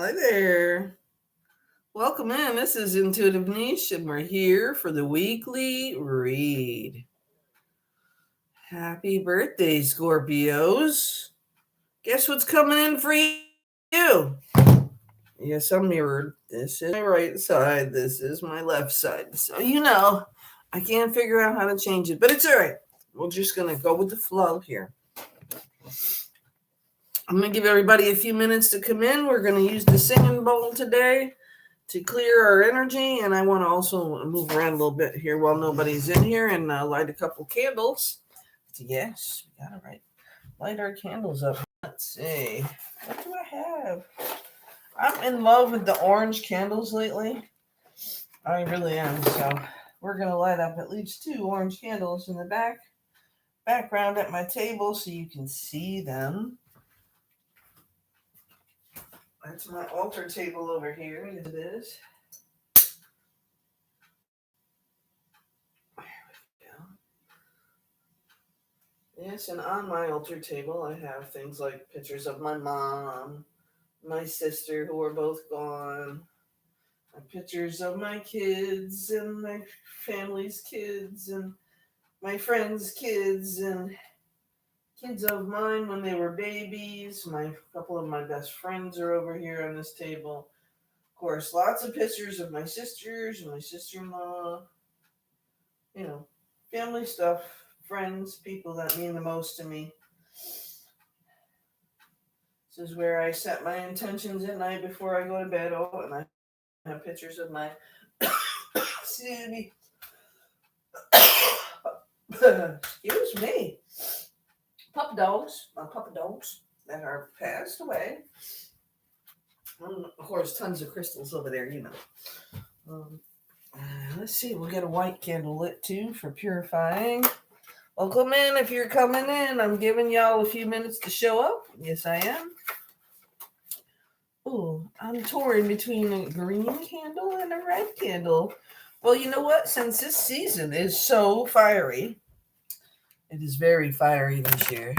Hi there. Welcome in. This is Intuitive Niche, and we're here for the weekly read. Happy birthday, Scorpios. Guess what's coming in for you? Yes, I'm mirrored. This is my right side. This is my left side. So, I can't figure out how to change it, but it's all right. We're just going to go with the flow here. I'm going to give everybody a few minutes to come in. We're going to use the singing bowl today to clear our energy, and I want to also move around a little bit here while nobody's in here and light a couple candles. Yes, we got it right. Light our candles up. Let's see. What do I have? I'm in love with the orange candles lately. I really am. So we're going to light up at least 2 orange candles in the background at my table so you can see them. That's my altar table over here. It is. There we go. Yes, and on my altar table, I have things like pictures of my mom, my sister, who are both gone, pictures of my kids and my family's kids and my friends' kids and kids of mine when they were babies. A couple of my best friends are over here on this table. Of course, lots of pictures of my sisters and my sister-in-law. Family stuff, friends, people that mean the most to me. This is where I set my intentions at night before I go to bed. Oh, and I have pictures of my, excuse me, excuse me, puppy dogs, my puppy dogs that are passed away. And of course, tons of crystals over there, Let's see, we'll get a white candle lit too for purifying. Welcome in if you're coming in. I'm giving y'all a few minutes to show up. Yes, I am. Oh, I'm torn between a green candle and a red candle. Well, you know what? Since this season is so fiery, it is very fiery this year.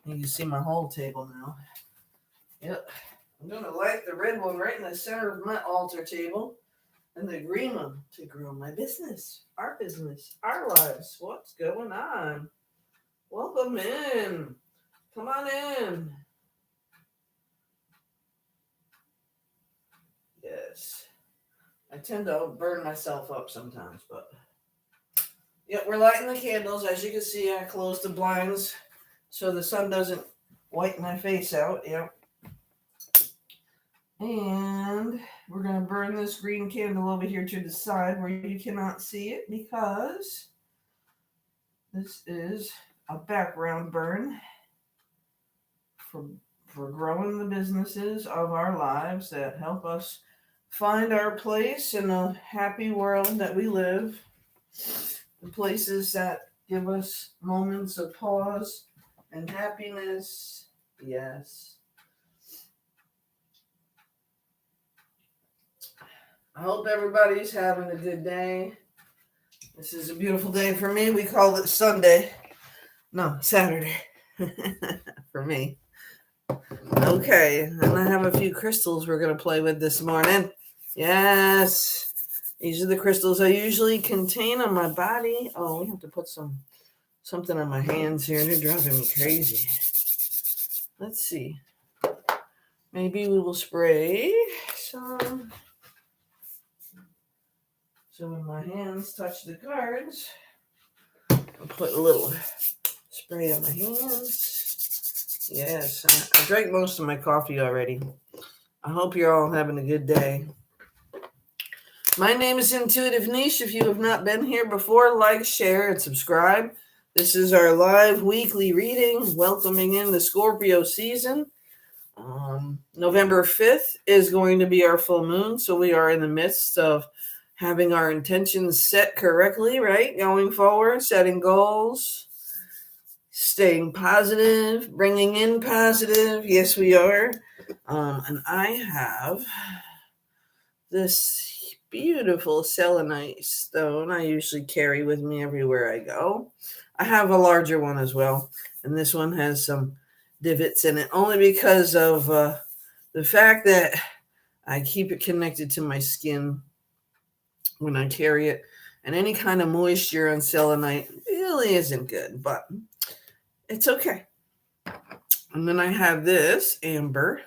You can see my whole table now. Yep. I'm going to light the red one right in the center of my altar table and the green one to grow my business, our lives. What's going on? Welcome in. Come on in. Yes. I tend to burn myself up sometimes, but we're lighting the candles. As you can see, I closed the blinds so the sun doesn't whiten my face out. Yep. And we're going to burn this green candle over here to the side where you cannot see it because this is a background burn for growing the businesses of our lives that help us find our place in a happy world that we live. The places that give us moments of pause and happiness. Yes. I hope everybody's having a good day. This is a beautiful day for me. We call it Sunday. No, Saturday. For me. Okay, and I have a few crystals we're going to play with this morning. Yes. These are the crystals I usually contain on my body. Oh, we have to put something on my hands here. They're driving me crazy. Let's see. Maybe we will spray some. So when my hands touch the cards, I'll put a little spray on my hands. Yes, I drank most of my coffee already. I hope you're all having a good day. My name is Intuitive Niche. If you have not been here before, like, share, and subscribe. This is our live weekly reading, welcoming in the Scorpio season. November 5th is going to be our full moon, so we are in the midst of having our intentions set correctly, right? Going forward, setting goals, staying positive, bringing in positive. Yes, we are. And I have this beautiful selenite stone I usually carry with me everywhere I go. I have a larger one as well, and this one has some divots in it, only because of the the fact that I keep it connected to my skin when I carry it, and any kind of moisture on selenite really isn't good, but it's okay. And then I have this amber.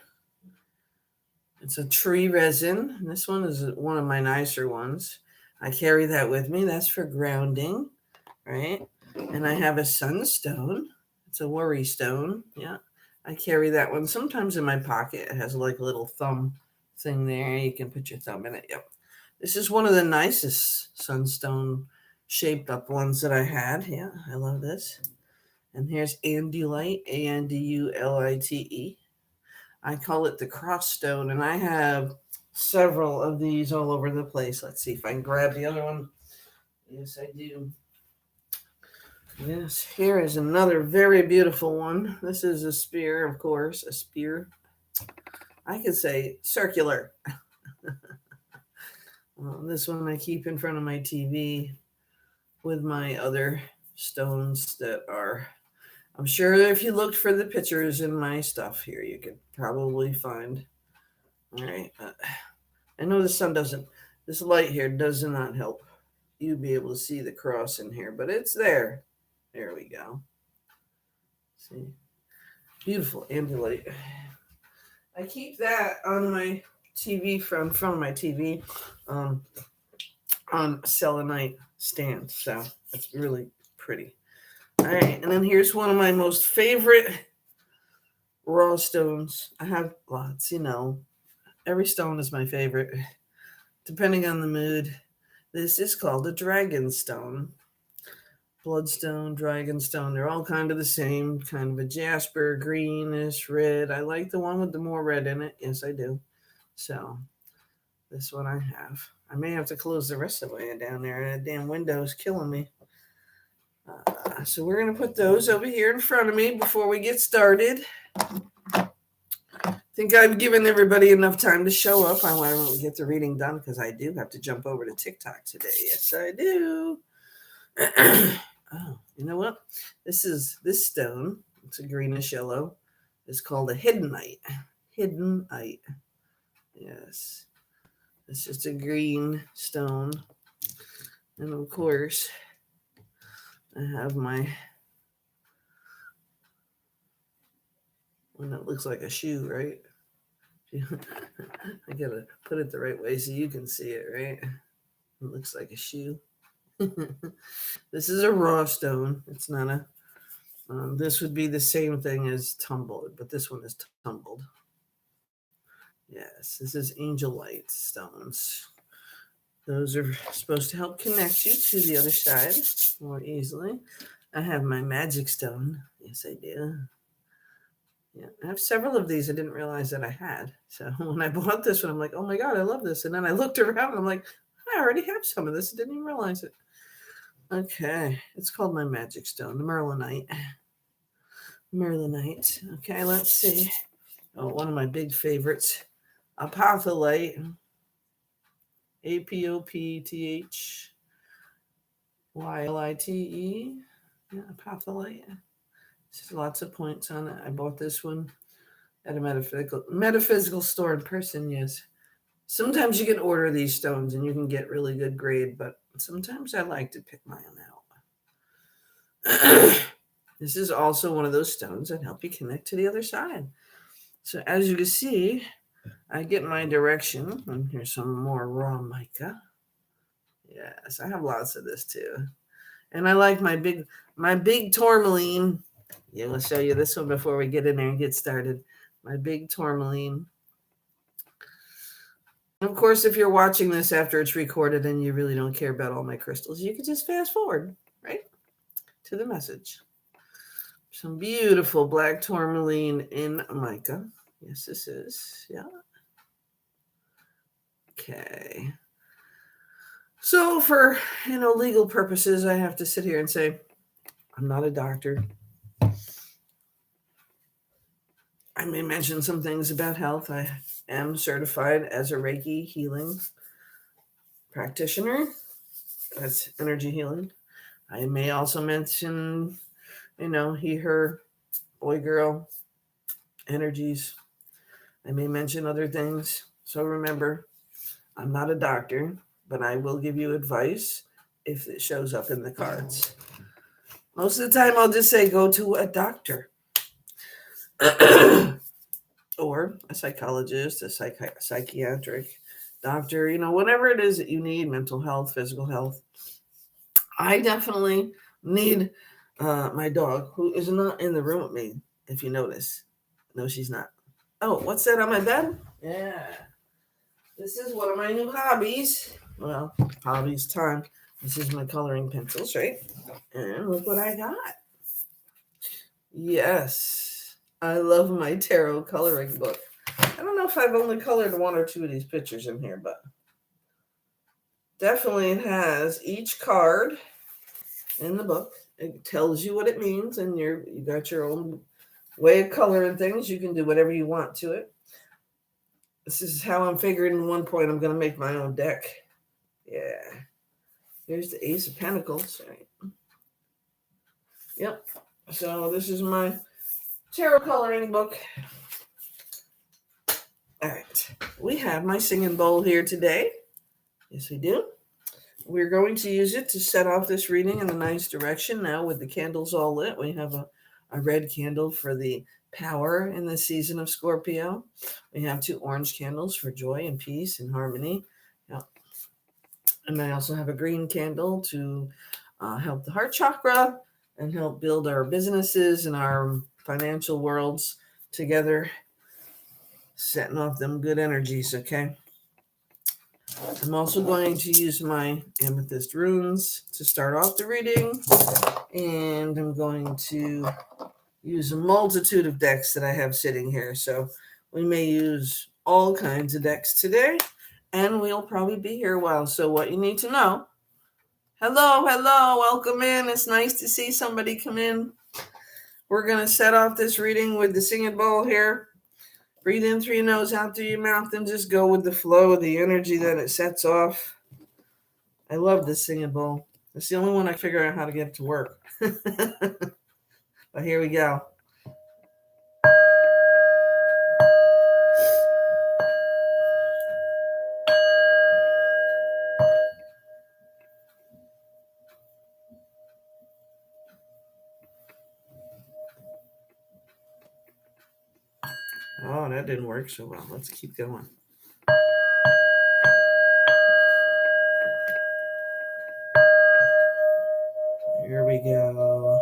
It's a tree resin. And this one is one of my nicer ones. I carry that with me. That's for grounding, right? And I have a sunstone. It's a worry stone. Yeah. I carry that one sometimes in my pocket. It has like a little thumb thing there. You can put your thumb in it. Yep. This is one of the nicest sunstone shaped up ones that I had. Yeah, I love this. And here's Andulite, Andulite. I call it the cross stone, and I have several of these all over the place. Let's see if I can grab the other one. Yes, I do. Yes, here is another very beautiful one. This is a spear, of course, a spear. I could say circular. This one I keep in front of my TV with my other stones that are, I'm sure if you looked for the pictures in my stuff here, you could probably find. All right. I know the sun doesn't, this light here does not help you be able to see the cross in here, but it's there. There we go. See? Beautiful ambulate. I keep that on my TV, from front of my TV, on selenite stand. So it's really pretty. All right. And then here's one of my most favorite raw stones. I have lots, every stone is my favorite, depending on the mood. This is called a dragon stone. Bloodstone, dragonstone, they're all kind of the same, kind of a jasper, greenish, red. I like the one with the more red in it. Yes, I do. So this one I have. I may have to close the rest of the way down there. That damn window is killing me. So we're going to put those over here in front of me before we get started. I think I've given everybody enough time to show up. I want to get the reading done because I do have to jump over to TikTok today. Yes, I do. Oh, you know what? This stone. It's a greenish yellow. It's called a hiddenite. Hiddenite. Yes. It's just a green stone. And of course, I have my one that looks like a shoe, right? I gotta put it the right way so you can see it, right? It looks like a shoe. This is a raw stone. It's not a. This would be the same thing as tumbled, but this one is tumbled. Yes, this is angelite stones. Those are supposed to help connect you to the other side more easily. I have my magic stone. Yes, I do. Yeah, I have several of these I didn't realize that I had. So when I bought this one, I'm like, oh my God, I love this. And then I looked around and I'm like, I already have some of this. I didn't even realize it. Okay, it's called my magic stone, the Merlinite. Merlinite. Okay, let's see. Oh, one of my big favorites, apophyllite. Apophyllite. Yeah, apophyllite. There's lots of points on it. I bought this one at a metaphysical store in person. Yes. Sometimes you can order these stones and you can get really good grade, but sometimes I like to pick my own out. This is also one of those stones that help you connect to the other side. So as you can see, I get my direction. And here's some more raw mica. Yes, I have lots of this too. And I like my big tourmaline. Yeah, I'll show you this one before we get in there and get started. My big tourmaline. Of course, if you're watching this after it's recorded and you really don't care about all my crystals, you can just fast forward, right, to the message. Some beautiful black tourmaline in mica. Yes, this is. Yeah. Okay. So for, legal purposes, I have to sit here and say, I'm not a doctor. I may mention some things about health. I am certified as a Reiki healing practitioner. That's energy healing. I may also mention, he, her, boy, girl energies. I may mention other things. So remember, I'm not a doctor, but I will give you advice if it shows up in the cards. Most of the time, I'll just say go to a doctor or a psychologist, a psychiatric doctor, whatever it is that you need, mental health, physical health. I definitely need my dog, who is not in the room with me, if you notice. No, she's not. Oh, what's that on my bed? Yeah. This is one of my new hobbies. Well, hobbies time. This is my coloring pencils, right? And look what I got. Yes. I love my tarot coloring book. I don't know if I've only colored one or two of these pictures in here, but definitely it has each card in the book. It tells you what it means, and you got your own way of coloring things. You can do whatever you want to it. This is how I'm figuring at one point I'm going to make my own deck. Yeah. Here's the Ace of Pentacles. Right. Yep. So this is my tarot coloring book. All right. We have my singing bowl here today. Yes, we do. We're going to use it to set off this reading in a nice direction. Now with the candles all lit, we have a red candle for the power in the season of Scorpio. We have 2 orange candles for joy and peace and harmony. Yep. And I also have a green candle to help the heart chakra and help build our businesses and our financial worlds together, setting off them good energies, okay? I'm also going to use my amethyst runes to start off the reading, and I'm going to use a multitude of decks that I have sitting here. So we may use all kinds of decks today, and we'll probably be here a while. So what you need to know, hello, welcome in. It's nice to see somebody come in. We're going to set off this reading with the singing bowl here. Breathe in through your nose, out through your mouth, and just go with the flow of the energy that it sets off. I love this singing bowl. It's the only one I figure out how to get it to work. But here we go. Oh, that didn't work so well. Let's keep going. Here we go.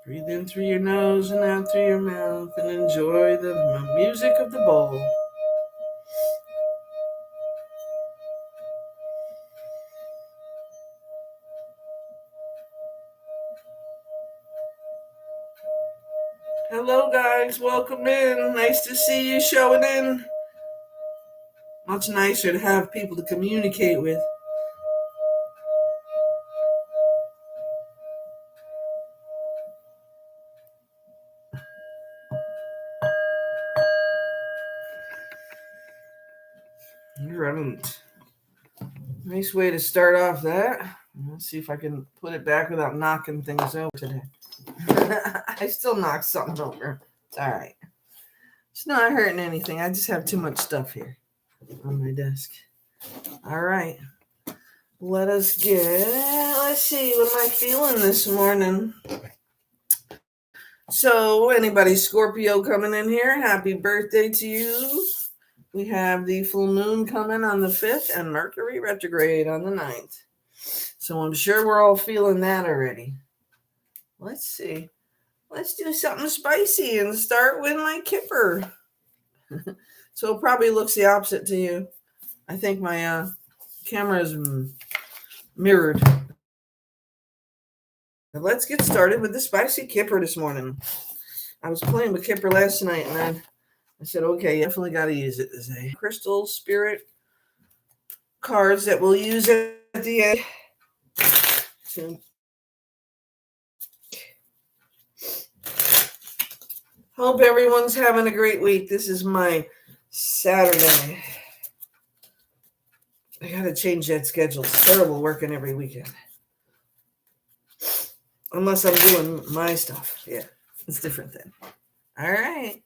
Breathe in through your nose and out through your mouth and enjoy the music of the bowl. Hello, guys. Welcome in. Nice to see you showing in. Much nicer to have people to communicate with. Right. Nice way to start off that. Let's see if I can put it back without knocking things over today. I still knocked something over. It's all right. It's not hurting anything. I just have too much stuff here on my desk. All right. Let's see, what am I feeling this morning? So, anybody Scorpio coming in here, happy birthday to you. We have the full moon coming on the 5th and Mercury retrograde on the 9th. So I'm sure we're all feeling that already. Let's see. Let's do something spicy and start with my kipper. So it probably looks the opposite to you. I think my camera is mirrored. But let's get started with the spicy kipper this morning. I was playing with kipper last night and I said, okay, you definitely got to use it. There's a crystal spirit cards that we'll use at the end. So, hope everyone's having a great week. This is my Saturday. I got to change that schedule. It's terrible working every weekend. Unless I'm doing my stuff. Yeah, it's different then. All right.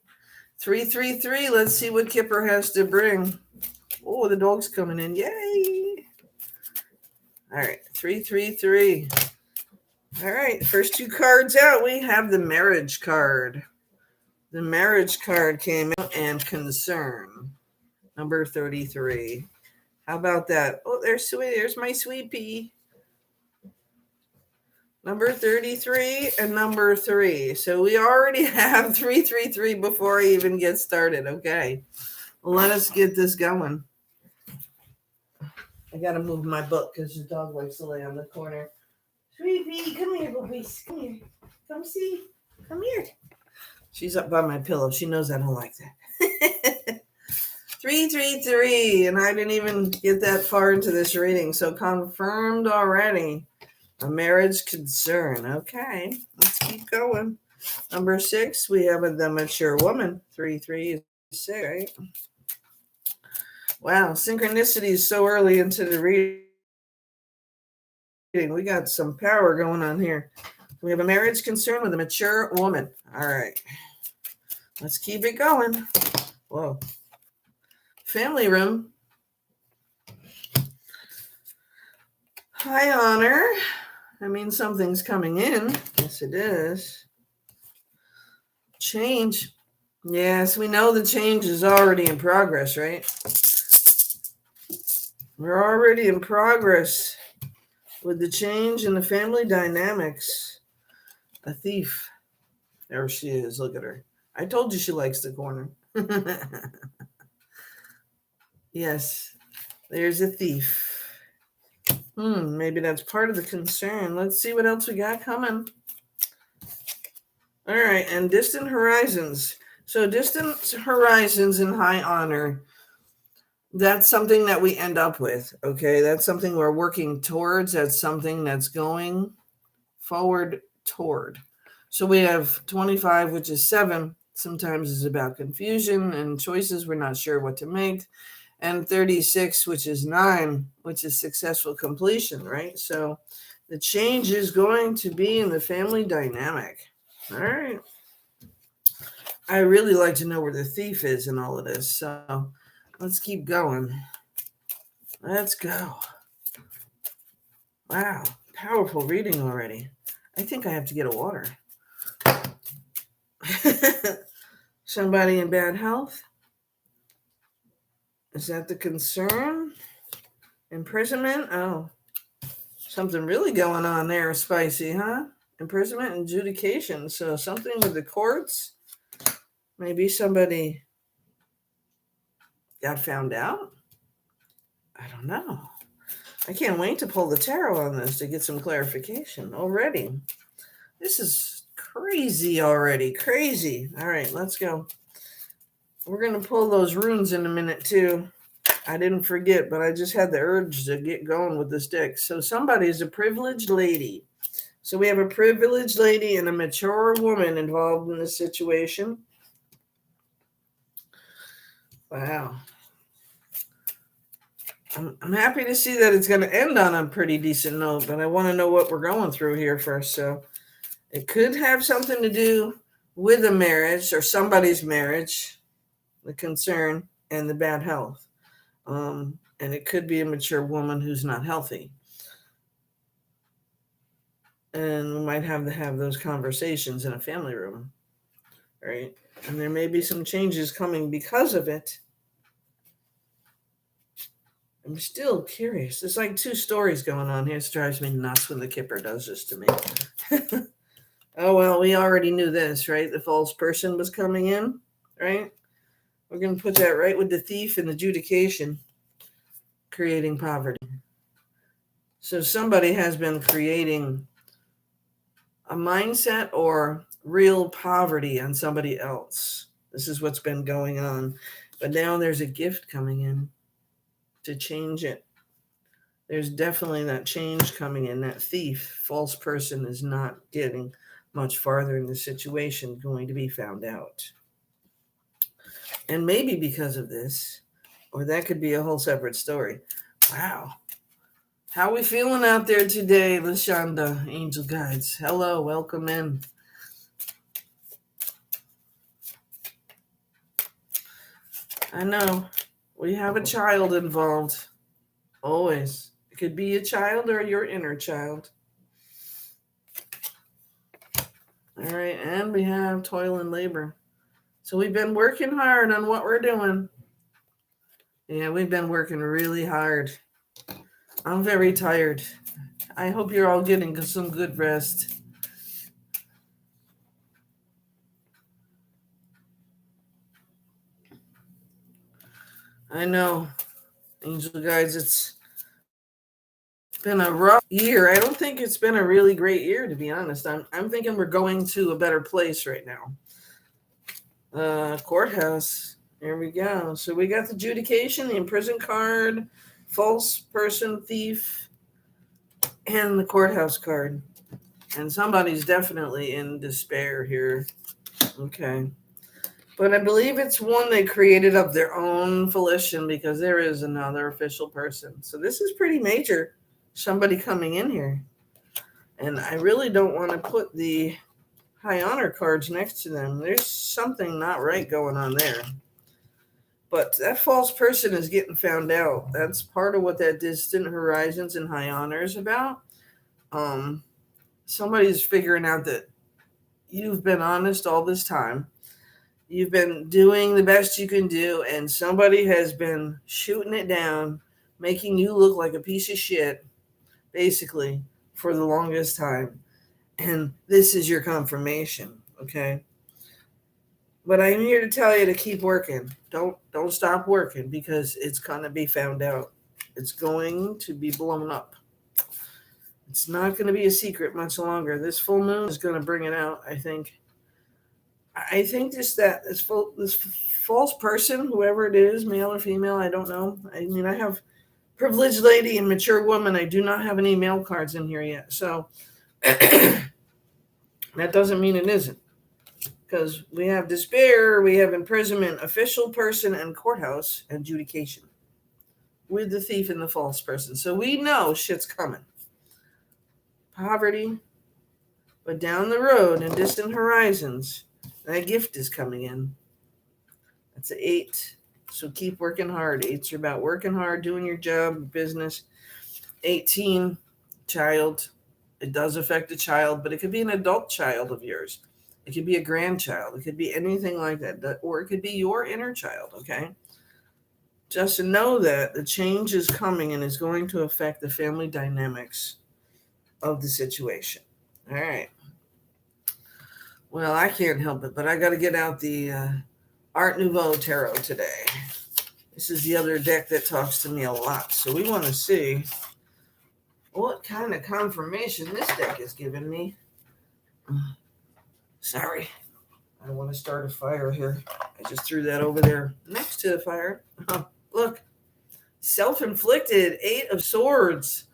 333. Let's see what Kipper has to bring. Oh, the dog's coming in. Yay. All right. 333. All right. First two cards out. We have the marriage card. The marriage card came out and concern. Number 33. How about that? Oh, there's my sweet pea. Number 33 and number 3. So we already have 333 before I even get started. Okay. Let us get this going. I got to move my book because the dog likes to lay on the corner. Sweet pea, come here, boobies. Come here. Come see. Come here. She's up by my pillow. She knows I don't like that. 333. And I didn't even get that far into this reading. So confirmed already. A marriage concern. Okay, let's keep going. Number 6, we have the mature woman. 336, right? Wow, synchronicity is so early into the reading. We got some power going on here. We have a marriage concern with a mature woman. All right, let's keep it going. Whoa. Family room. High honor. I mean, something's coming in. Yes, it is. Change. Yes, we know the change is already in progress, right? We're already in progress with the change in the family dynamics. A thief. There she is. Look at her. I told you she likes the corner. Yes, there's a thief. Maybe that's part of the concern. Let's see what else we got coming. All right, and distant horizons. So distant horizons in high honor, that's something that we end up with, okay? That's something we're working towards. That's something that's going forward toward. So we have 25, which is 7. Sometimes it's about confusion and choices. We're not sure what to make. And 36, which is 9, which is successful completion, right? So the change is going to be in the family dynamic. All right. I really like to know where the thief is in all of this. So let's keep going. Let's go. Wow. Powerful reading already. I think I have to get a water. Somebody in bad health? Is that the concern? Imprisonment? Oh, something really going on there. Spicy, huh? Imprisonment and adjudication. So something with the courts. Maybe somebody got found out. I don't know. I can't wait to pull the tarot on this to get some clarification already. This is crazy already. Crazy. All right, let's go. We're going to pull those runes in a minute too. I didn't forget, but I just had the urge to get going with this deck. So somebody's a privileged lady. So we have a privileged lady and a mature woman involved in this situation. Wow. I'm happy to see that it's going to end on a pretty decent note, but I want to know what we're going through here first. So it could have something to do with a marriage or somebody's marriage, the concern, and the bad health. And it could be a mature woman who's not healthy. And we might have to have those conversations in a family room, right? And there may be some changes coming because of it. I'm still curious. There's like 2 stories going on here. It drives me nuts when the Kipper does this to me. Oh, well, we already knew this, right? The false person was coming in, right? We're going to put that right with the thief and adjudication, creating poverty. So somebody has been creating a mindset or real poverty on somebody else. This is what's been going on. But now there's a gift coming in to change it. There's definitely that change coming in. That thief, false person is not getting much farther in the situation, going to be found out. And maybe because of this, or that could be a whole separate story. Wow. How we feeling out there today, Lashonda, Angel Guides? Hello, welcome in. I know we have a child involved. Always. It could be a child or your inner child. All right, and we have toil and labor. So we've been working hard on what we're doing. Yeah, we've been working really hard. I'm very tired. I hope you're all getting some good rest. I know, Angel Guides, it's been a rough year. I don't think it's been a really great year, to be honest. I'm thinking we're going to a better place right now. Courthouse. Here we go. So we got the adjudication, the imprisoned card, false person, thief, and the courthouse card. And somebody's definitely in despair here. Okay. But I believe it's one they created of their own volition because there is another official person. So this is pretty major. Somebody coming in here. And I really don't want to put the high honor cards next to them. There's something not right going on there. But that false person is getting found out. That's part of what that distant horizons and high honor is about. Somebody's figuring out that you've been honest all this time. You've been doing the best you can do, and somebody has been shooting it down, making you look like a piece of shit, basically, for the longest time. And this is your confirmation, okay? But I'm here to tell you to keep working. Don't stop working because it's gonna be found out. It's going to be blown up. It's not going to be a secret much longer. This full moon is going to bring it out, I think. I think just that this false person, whoever it is, male or female, I don't know. I mean, I have privileged lady and mature woman. I do not have any male cards in here yet. So that doesn't mean it isn't. Because we have despair, we have imprisonment, official person, and courthouse adjudication with the thief and the false person. So we know shit's coming. Poverty, but down the road in distant horizons, that gift is coming in. That's an 8. So keep working hard. 8s are about working hard, doing your job, business. 18, child. It does affect a child, but it could be an adult child of yours. It could be a grandchild. It could be anything like that. Or it could be your inner child, okay? Just to know that the change is coming and is going to affect the family dynamics of the situation. All right. Well, I can't help it, but I got to get out the Art Nouveau Tarot today. This is the other deck that talks to me a lot. So we want to see what kind of confirmation this deck is giving me. Sorry. I don't want to start a fire here. I just threw that over there next to the fire. Oh, look. Self-inflicted 8 of Swords.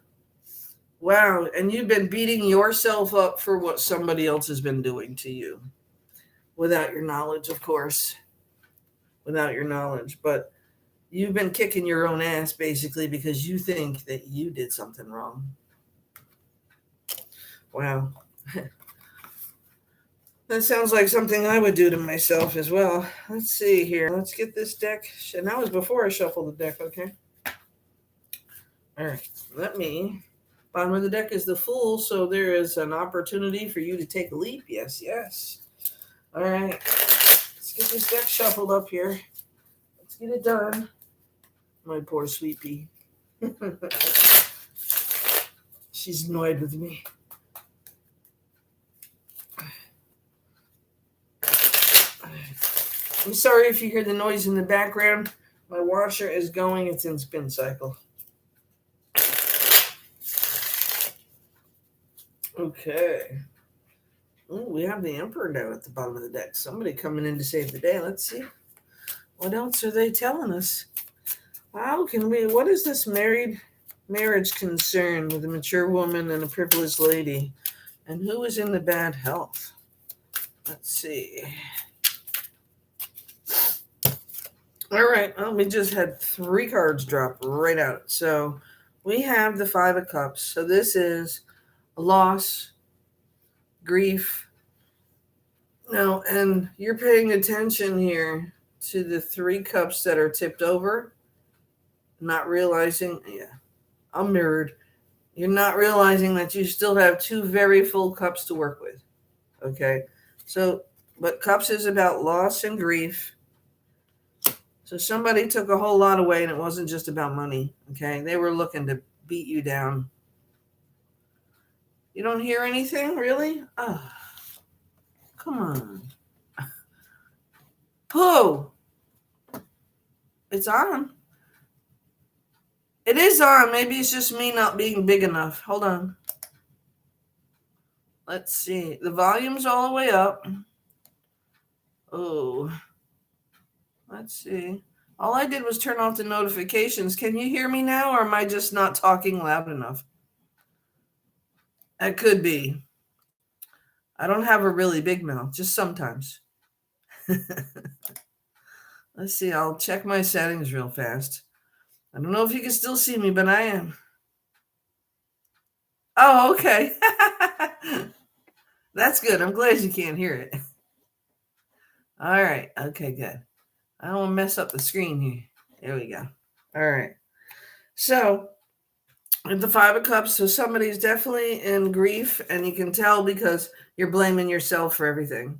Wow. And you've been beating yourself up for what somebody else has been doing to you. Without your knowledge, of course. Without your knowledge. But you've been kicking your own ass, basically, because you think that you did something wrong. Wow. That sounds like something I would do to myself as well. Let's see here. Let's get this deck. And that was before I shuffled the deck, okay? All right. Let me. Bottom of the deck is the Fool, so there is an opportunity for you to take a leap. Yes, yes. All right. Let's get this deck shuffled up here. Let's get it done. My poor sweet pea. She's annoyed with me. I'm sorry if you hear the noise in the background. My washer is going. It's in spin cycle. Okay. Ooh, we have the Emperor down at the bottom of the deck. Somebody coming in to save the day. Let's see. What else are they telling us? How can we? What is this marriage concern with a mature woman and a privileged lady? And who is in the bad health? Let's see. All right. Well, we just had 3 cards drop right out. So we have the Five of Cups. So this is loss, grief. No, and you're paying attention here to the Three Cups that are tipped over, not realizing, yeah, I'm mirrored. You're not realizing that you still have two very full cups to work with. Okay. So, but cups is about loss and grief. So somebody took a whole lot away and it wasn't just about money. Okay. They were looking to beat you down. You don't hear anything, really? Oh, come on. Who? It's on. It is on. Maybe it's just me not being big enough. Hold on. Let's see. The volume's all the way up. Oh, let's see. All I did was turn off the notifications. Can you hear me now, or am I just not talking loud enough? That could be. I don't have a really big mouth, just sometimes. Let's see. I'll check my settings real fast. I don't know if you can still see me, but I am. Oh, okay. That's good. I'm glad you can't hear it. All right. Okay, good. I don't want to mess up the screen here. There we go. All right. So, with the Five of Cups, so somebody's definitely in grief, and you can tell because you're blaming yourself for everything.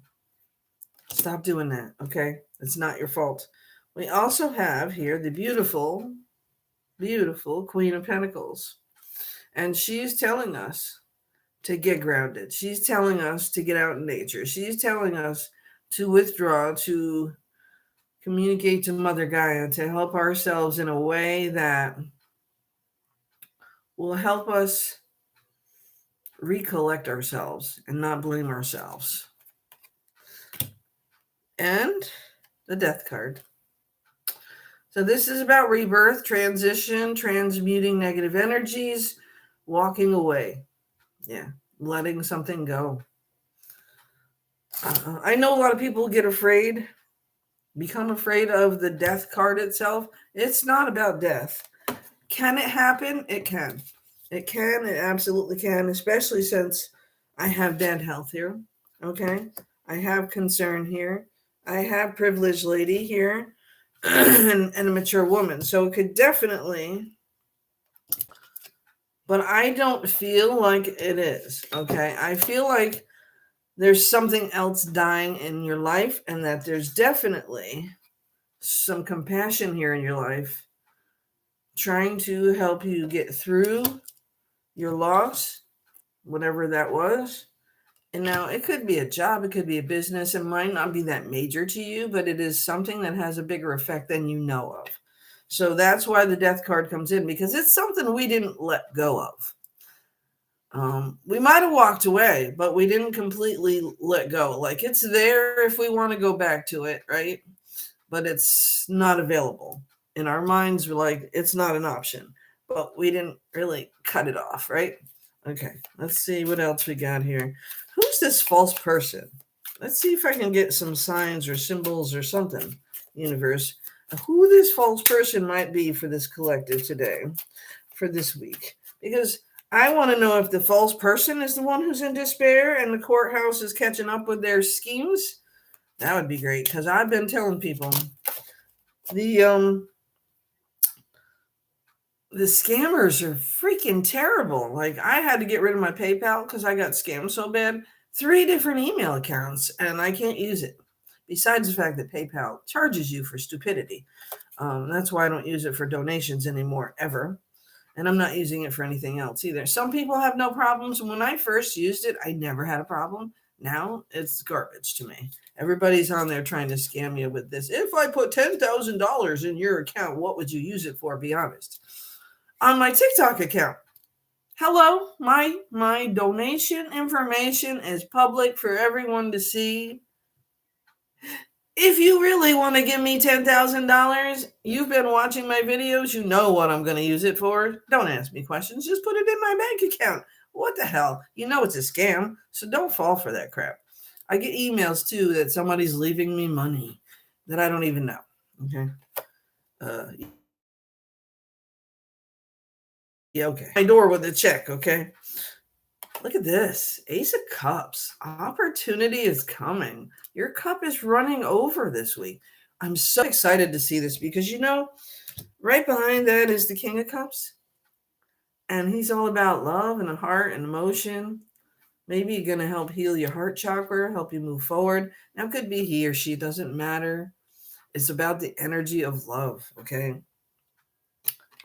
Stop doing that, okay? It's not your fault. We also have here the beautiful, beautiful Queen of Pentacles. And she's telling us to get grounded. She's telling us to get out in nature. She's telling us to withdraw, to communicate to Mother Gaia, to help ourselves in a way that will help us recollect ourselves and not blame ourselves. And the Death card. So this is about rebirth, transition, transmuting negative energies, walking away. Yeah, letting something go. I know a lot of people get afraid, become afraid of the Death card itself. It's not about death. Can it happen? It can. It can. It absolutely can, especially since I have bad health here. Okay? I have concern here. I have privileged lady here and a mature woman. So it could definitely, but I don't feel like it is. Okay? I feel like there's something else dying in your life and that there's definitely some compassion here in your life trying to help you get through your loss, whatever that was. And now it could be a job, it could be a business. It might not be that major to you, but it is something that has a bigger effect than you know of. So that's why the Death card comes in, because it's something we didn't let go of. We might have walked away, but we didn't completely let go. Like, it's there if we want to go back to it, right? But it's not available. In our minds, we're like, it's not an option. But we didn't really cut it off, right? Okay, let's see what else we got here. Who's this false person? Let's see if I can get some signs or symbols or something, universe, who this false person might be for this collective today, for this week. Because I want to know if the false person is the one who's in despair and the courthouse is catching up with their schemes. That would be great, because I've been telling people the scammers are freaking terrible. Like, I had to get rid of my PayPal because I got scammed so bad. 3 different email accounts, and I can't use it. Besides the fact that PayPal charges you for stupidity. That's why I don't use it for donations anymore, ever. And I'm not using it for anything else either. Some people have no problems. When I first used it, I never had a problem. Now it's garbage to me. Everybody's on there trying to scam you with this. If I put $10,000 in your account, what would you use it for? Be honest. On my TikTok account. Hello, my donation information is public for everyone to see. If you really want to give me $10,000, you've been watching my videos, you know what I'm going to use it for. Don't ask me questions. Just put it in my bank account. What the hell? You know it's a scam, so don't fall for that crap. I get emails, too, that somebody's leaving me money that I don't even know. Okay? Yeah, okay. My door with a check, okay? Look at this. Ace of Cups. Opportunity is coming. Your cup is running over this week. I'm so excited to see this because, right behind that is the King of Cups. And he's all about love and the heart and emotion. Maybe going to help heal your heart chakra, help you move forward. Now, it could be he or she, it doesn't matter. It's about the energy of love, okay?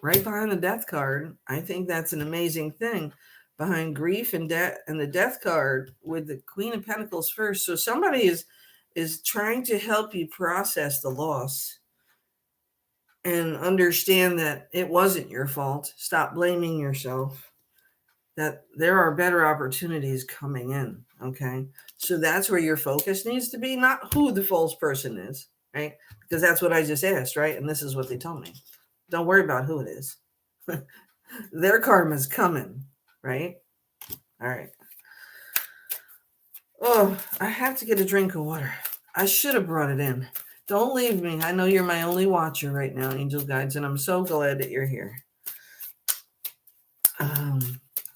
Right behind the death card, I think that's an amazing thing. Behind grief and death and the death card with the Queen of Pentacles first. So somebody is trying to help you process the loss and understand that it wasn't your fault. Stop blaming yourself. That there are better opportunities coming in, okay? So that's where your focus needs to be, not who the false person is, right? Because that's what I just asked, right? And this is what they told me. Don't worry about who it is. Their karma's coming, right? All right. Oh, I have to get a drink of water. I should have brought it in. Don't leave me. I know you're my only watcher right now, angel guides, and I'm so glad that you're here.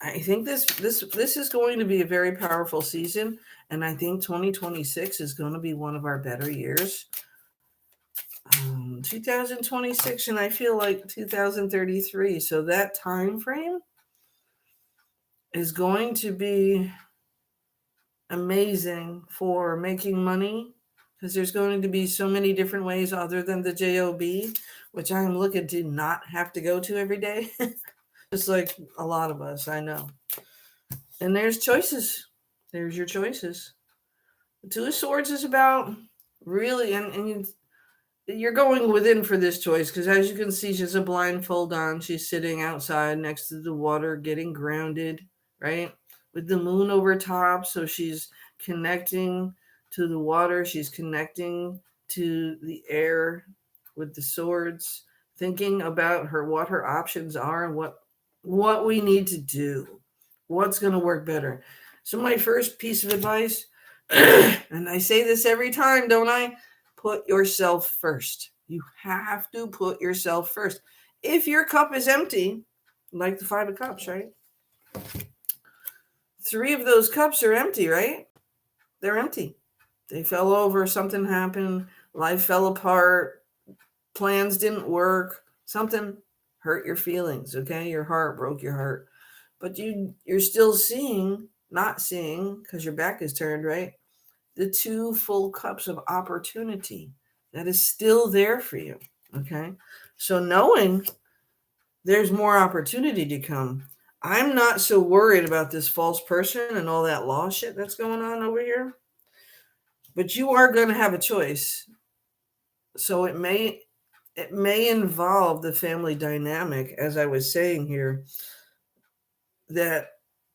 I think this is going to be a very powerful season, and I think 2026 is going to be one of our better years. 2026, and I feel like 2033. So that time frame is going to be amazing for making money, because there's going to be so many different ways other than the job, which I'm looking to not have to go to every day. Just like a lot of us, I know. And there's choices. There's your choices. The Two of Swords is about really, and you're going within for this choice, because as you can see, she has a blindfold on. She's sitting outside next to the water, getting grounded, right? With the moon over top. So she's connecting to the water. She's connecting to the air with the swords, thinking about what her options are and what we need to do, what's going to work better. So my first piece of advice, and I say this every time, don't I? Put yourself first. You have to put yourself first. If your cup is empty, like the Five of Cups, right? 3 of those cups are empty, right? They're empty. They fell over, something happened, life fell apart, plans didn't work, something hurt your feelings, okay? Your heart broke your heart. But you're still not seeing, because your back is turned, right? The 2 full cups of opportunity that is still there for you, okay? So knowing there's more opportunity to come, I'm not so worried about this false person and all that law shit that's going on over here. But you are going to have a choice. So it may involve the family dynamic, as I was saying here, that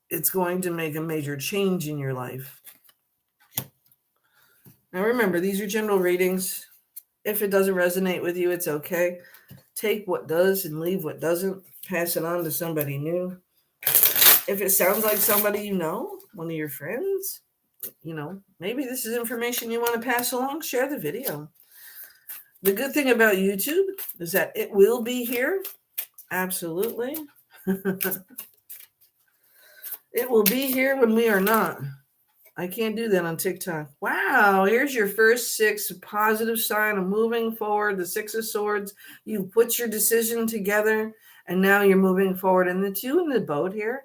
it's going to make a major change in your life. Now remember, these are general readings. If it doesn't resonate with you, it's okay. Take what does and leave what doesn't. Pass it on to somebody new. If it sounds like somebody you know, one of your friends, maybe this is information you want to pass along, share the video. The good thing about YouTube is that it will be here. Absolutely. It will be here when we are not. I can't do that on TikTok. Wow, here's your first 6 positive sign of moving forward. The 6 of Swords. You put your decision together, and now you're moving forward. And the 2 in the boat here,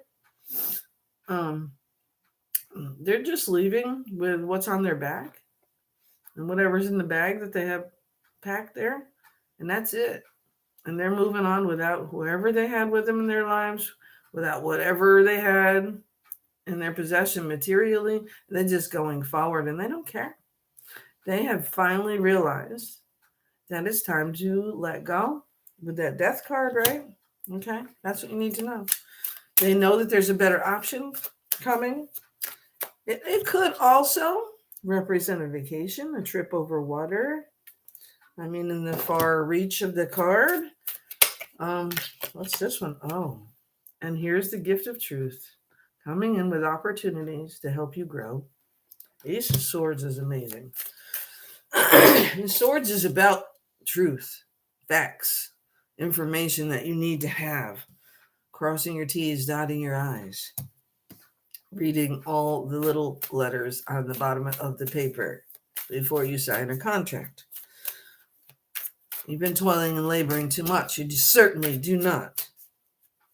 they're just leaving with what's on their back and whatever's in the bag that they have packed there, and that's it. And they're moving on without whoever they had with them in their lives, without whatever they had in their possession materially. They're just going forward, and they don't care. They have finally realized that it's time to let go with that death card, right? Okay, that's what you need to know. They know that there's a better option coming. It could also represent a vacation, a trip over water. I mean, in the far reach of the card. What's this one? Oh, and here's the gift of truth, coming in with opportunities to help you grow. Ace of Swords is amazing. The Swords is about truth, facts, information that you need to have. crossing your T's, dotting your I's, reading all the little letters on the bottom of the paper before you sign a contract. You've been toiling and laboring too much. You certainly do not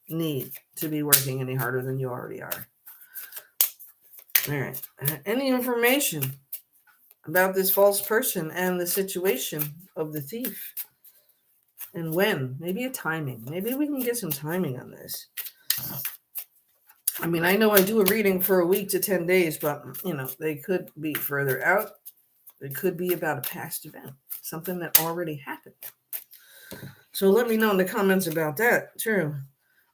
need to be working any harder than you already are. All right. Any information about this false person and the situation of the thief? And when? Maybe a timing. Maybe we can get some timing on this. I mean, I know I do a reading for a week to 10 days, but, they could be further out. It could be about a past event, something that already happened. So let me know in the comments about that, too.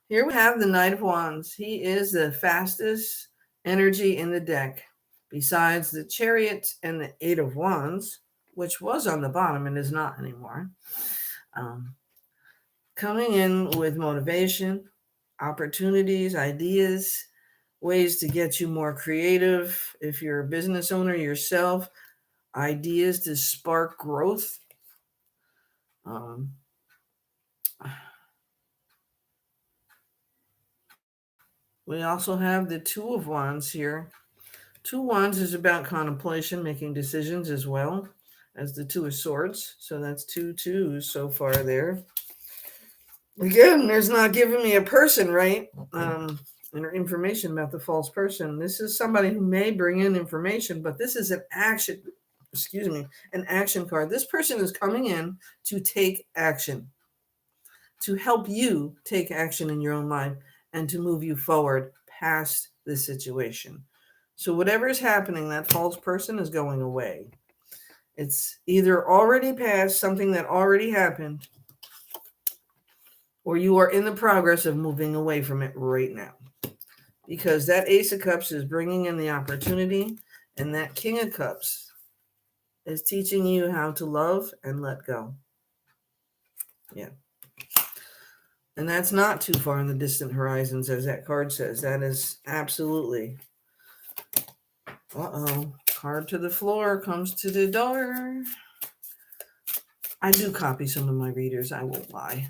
Here we have the Knight of Wands. He is the fastest energy in the deck, besides the Chariot and the Eight of Wands, which was on the bottom and is not anymore. Coming in with motivation, opportunities, ideas, ways to get you more creative. If you're a business owner yourself, ideas to spark growth. We also have the Two of Wands here. Two Wands is about contemplation, making decisions as well as the Two of Swords. So that's 2 twos so far there. Again, there's not giving me a person, right? Or information about the false person. This is somebody who may bring in information, but this is an action card. This person is coming in to take action, to help you take action in your own life and to move you forward past the situation. So whatever is happening, that false person is going away. It's either already past, something that already happened, or you are in the progress of moving away from it right now. Because that Ace of Cups is bringing in the opportunity, and that King of Cups is teaching you how to love and let go. Yeah. And that's not too far in the distant horizons, as that card says. That is absolutely. Card to the floor comes to the door. I do copy some of my readers, I won't lie,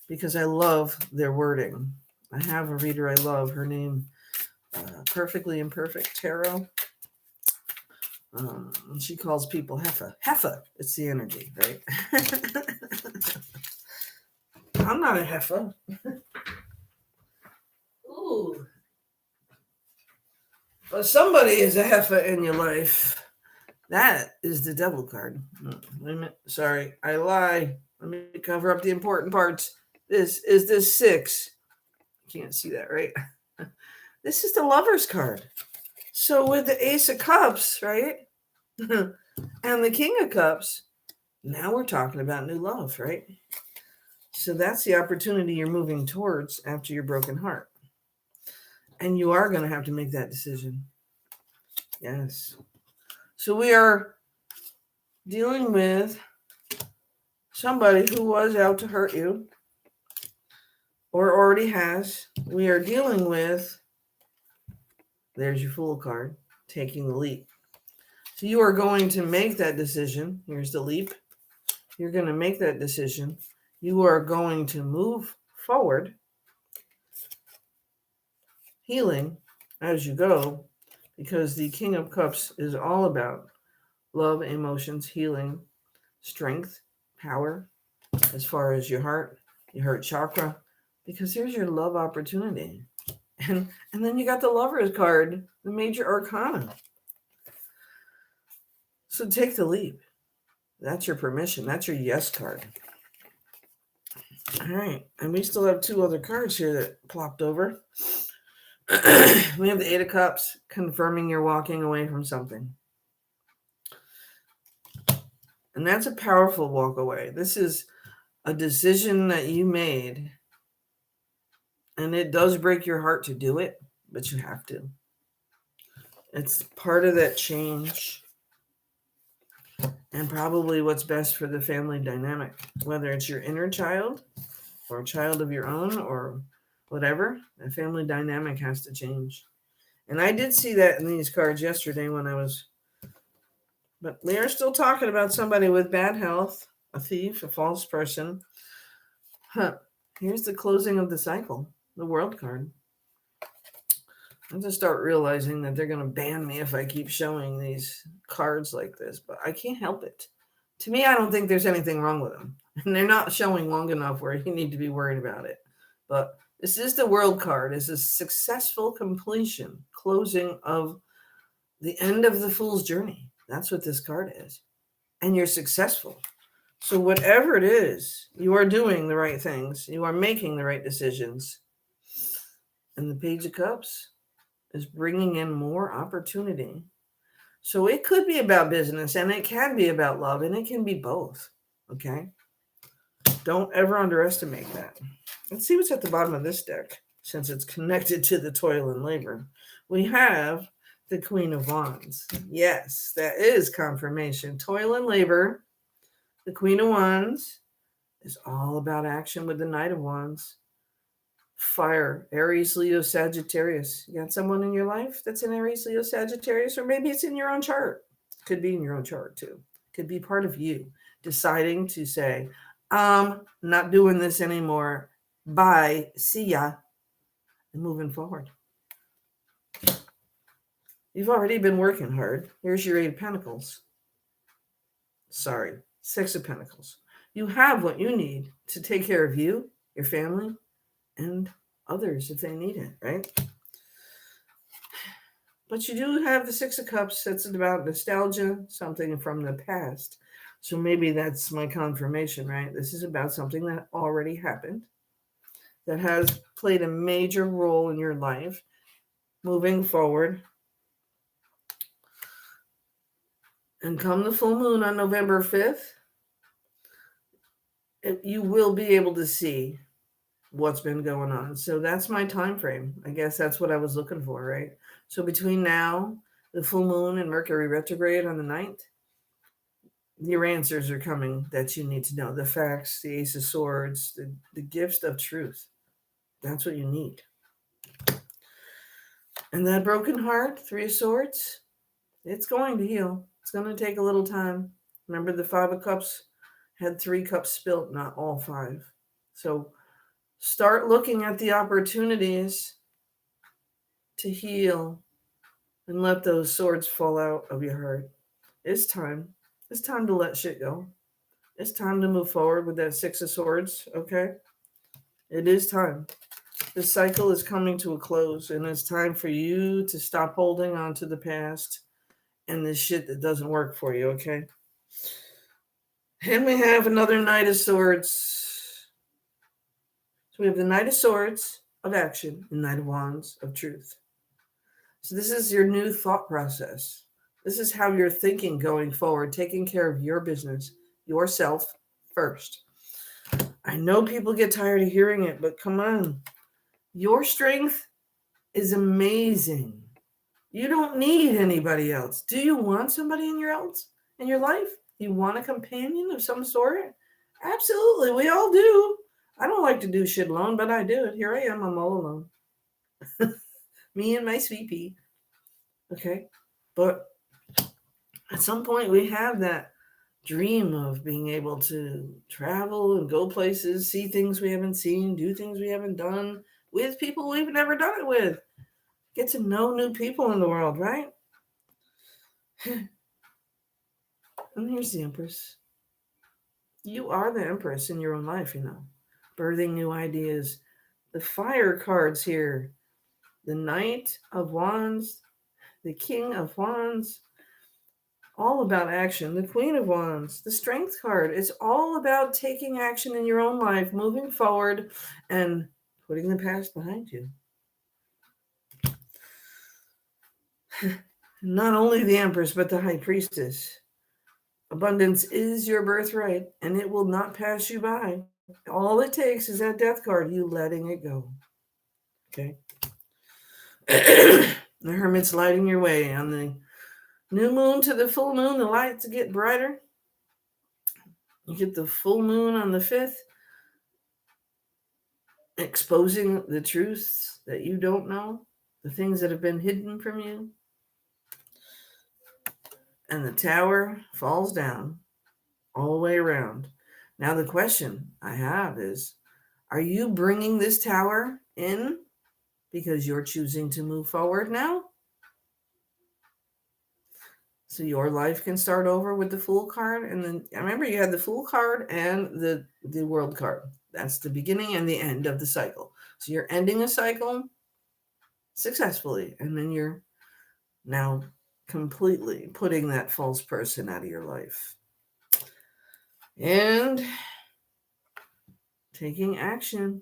because I love their wording. I have a reader I love. Her name, Perfectly Imperfect Tarot. She calls people Heffa. Heffa, it's the energy, right? I'm not a Heffa. Ooh. But somebody is a Heffa in your life. That is the Devil card. Wait a minute. Sorry, I lie. Let me cover up the important parts. This is the 6. You can't see that, right? This is the Lover's card. So with the Ace of Cups, right? And the King of Cups, now we're talking about new love, right? So that's the opportunity you're moving towards after your broken heart. And you are going to have to make that decision. Yes. So we are dealing with somebody who was out to hurt you or already has. We are dealing with, there's your Fool card, taking the leap. So you are going to make that decision. Here's the leap. You're going to make that decision. You are going to move forward, healing as you go, because the King of Cups is all about love, emotions, healing, strength, power, as far as your heart chakra, because here's your love opportunity. And then you got the Lover's card, the major arcana. So take the leap. That's your permission. That's your yes card. All right. And we still have 2 other cards here that plopped over. We have the 8 of Cups, confirming you're walking away from something. And that's a powerful walk away. This is a decision that you made. And it does break your heart to do it, but you have to. It's part of that change. And probably what's best for the family dynamic, whether it's your inner child or a child of your own or whatever, the family dynamic has to change. And I did see that in these cards yesterday but we are still talking about somebody with bad health, a thief, a false person. Here's the closing of the cycle. the World card. I have to start realizing that they're going to ban me if I keep showing these cards like this, but I can't help it. To me, I don't think there's anything wrong with them. And they're not showing long enough where you need to be worried about it. But this is the World card. It's a successful completion, closing of the end of the fool's journey. That's what this card is. And you're successful. So whatever it is, you are doing the right things. You are making the right decisions. And the Page of Cups is bringing in more opportunity. So it could be about business and it can be about love and it can be both. Okay? Don't ever underestimate that. Let's see what's at the bottom of this deck since it's connected to the toil and labor. We have the Queen of Wands. Yes, that is confirmation. Toil and labor. The Queen of Wands is all about action with the Knight of Wands. Fire, Aries, Leo, Sagittarius. You got someone in your life that's an Aries, Leo, Sagittarius, or maybe it's in your own chart. Could be in your own chart too. Could be part of you deciding to say, I'm not doing this anymore. Bye. See ya. And moving forward. You've already been working hard. Here's your 8 of Pentacles. Sorry, 6 of Pentacles. You have what you need to take care of you, your family, and others if they need it, right? But you do have the 6 of Cups. That's about nostalgia, something from the past. So maybe that's my confirmation, right? This is about something that already happened, that has played a major role in your life moving forward. And come the full moon on November 5th, you will be able to see what's been going on. So that's my time frame. I guess that's what I was looking for, right? So between now, the full moon and Mercury retrograde on the 9th, your answers are coming that you need to know. The facts, the Ace of Swords, the gifts of truth. That's what you need. And that broken heart, 3 of Swords, it's going to heal. It's going to take a little time. Remember, the 5 of Cups had 3 cups spilt, not all 5. So start looking at the opportunities to heal and let those swords fall out of your heart. It's time. It's time to let shit go. It's time to move forward with that 6 of Swords, okay? It is time. The cycle is coming to a close, and it's time for you to stop holding on to the past and the shit that doesn't work for you, okay? And we have another Knight of Swords. So we have the Knight of Swords of action and Knight of Wands of truth. So this is your new thought process. This is how you're thinking going forward, taking care of your business, yourself first. I know people get tired of hearing it, but come on. Your strength is amazing. You don't need anybody else. Do you want somebody in your life? You want a companion of some sort? Absolutely, we all do. I don't like to do shit alone, but I do it. Here I am, I'm all alone. Me and my sweet pea. Okay? But at some point we have that dream of being able to travel and go places, see things we haven't seen, do things we haven't done with people we've never done it with. Get to know new people in the world, right? And here's the Empress. You are the Empress in your own life, birthing new ideas. The fire cards here, the Knight of Wands, the King of Wands, all about action. The Queen of Wands, the Strength card. It's all about taking action in your own life, moving forward, and putting the past behind you. Not only the Empress, but the High Priestess. Abundance is your birthright, and it will not pass you by. All it takes is that Death card, you letting it go. Okay? The Hermit's lighting your way. On the new moon to the full moon, the lights get brighter. You get the full moon on the 5th, exposing the truths that you don't know, the things that have been hidden from you. And the tower falls down all the way around. Now the question I have is, are you bringing this tower in because you're choosing to move forward now. So your life can start over with the Fool card. And then I remember you had the Fool card and the World card. That's the beginning and the end of the cycle. So you're ending a cycle successfully. And then you're now completely putting that false person out of your life. And taking action.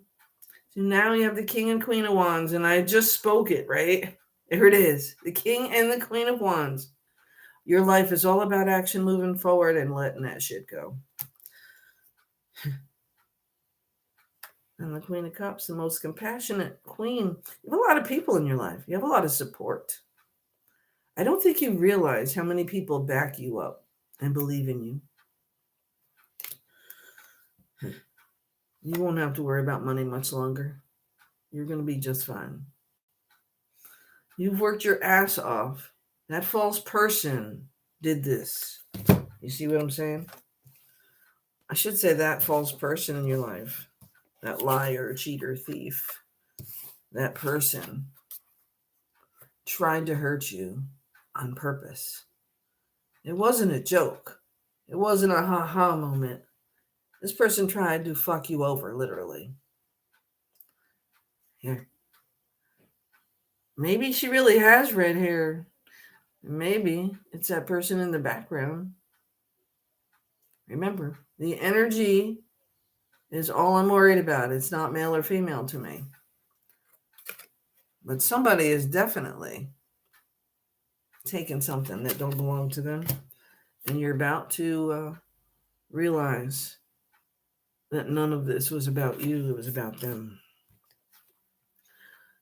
So now you have the King and Queen of Wands. And I just spoke it, right? Here it is. The King and the Queen of Wands. Your life is all about action, moving forward, and letting that shit go. And the Queen of Cups, the most compassionate queen. You have a lot of people in your life. You have a lot of support. I don't think you realize how many people back you up and believe in you. You won't have to worry about money much longer. You're going to be just fine. You've worked your ass off. That false person did this. You see what I'm saying? I should say that false person in your life. That liar, cheater, thief. That person tried to hurt you on purpose. It wasn't a joke. It wasn't a ha-ha moment. This person tried to fuck you over, literally. Here. Maybe she really has red hair. Maybe it's that person in the background. Remember, the energy is all I'm worried about. It's not male or female to me. But somebody is definitely taking something that don't belong to them. And you're about to realize that none of this was about you. It was about them.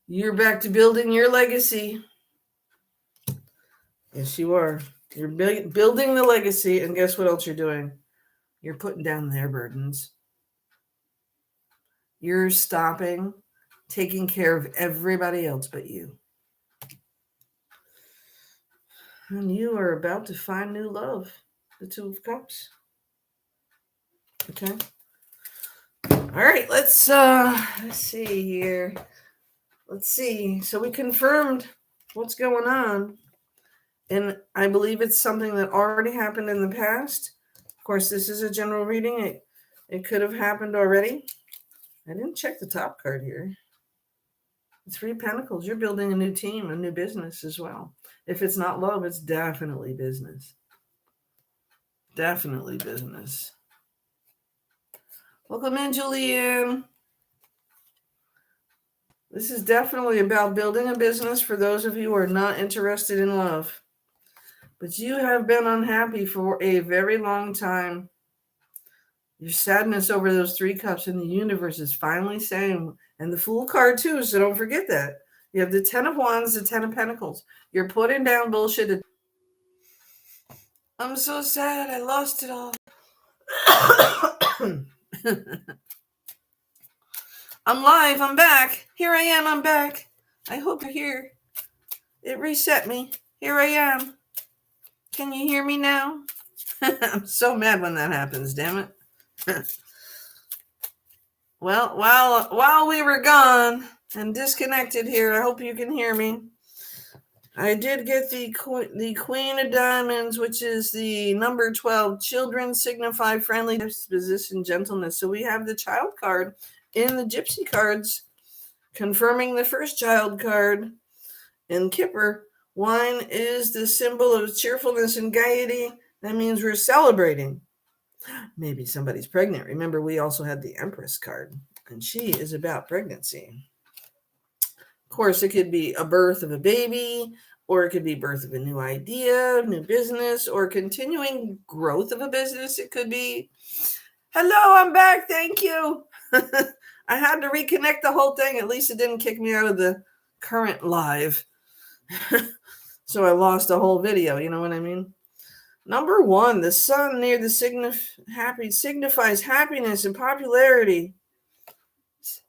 You're back to building your legacy. Yes, you are. You're building the legacy. And guess what else you're doing? You're putting down their burdens. You're stopping, taking care of everybody else but you. And you are about to find new love. The Two of Cups. Okay. All right, let's see here. Let's see. So we confirmed what's going on. And I believe it's something that already happened in the past. Of course, this is a general reading. It could have happened already. I didn't check the top card here. The Three of Pentacles. You're building a new team, a new business as well. If it's not love, it's definitely business. Definitely business. Welcome in, Julianne. This is definitely about building a business for those of you who are not interested in love. But you have been unhappy for a very long time. Your sadness over those Three Cups in the universe is finally saying, and the Fool card too, so don't forget that. You have the Ten of Wands, the Ten of Pentacles. You're putting down bullshit. I'm so sad. I lost it all. I'm live. I'm back. Here I am. I'm back. I hope you're here. It reset me. Here I am. Can you hear me now? I'm so mad when that happens, damn it. Well, while we were gone and disconnected here, I hope you can hear me. I did get the Queen of Diamonds, which is the number 12. Children signify friendly disposition, gentleness. So we have the child card in the Gypsy cards, confirming the first child card. In Kipper, wine is the symbol of cheerfulness and gaiety. That means we're celebrating. Maybe somebody's pregnant. Remember, we also had the Empress card, and she is about pregnancy. Of course, it could be a birth of a baby, or it could be birth of a new idea, new business, or continuing growth of a business. It could be, hello, I'm back. Thank you. I had to reconnect the whole thing. At least it didn't kick me out of the current live. So I lost a whole video. You know what I mean? Number 1, the sun near the signifies happiness and popularity.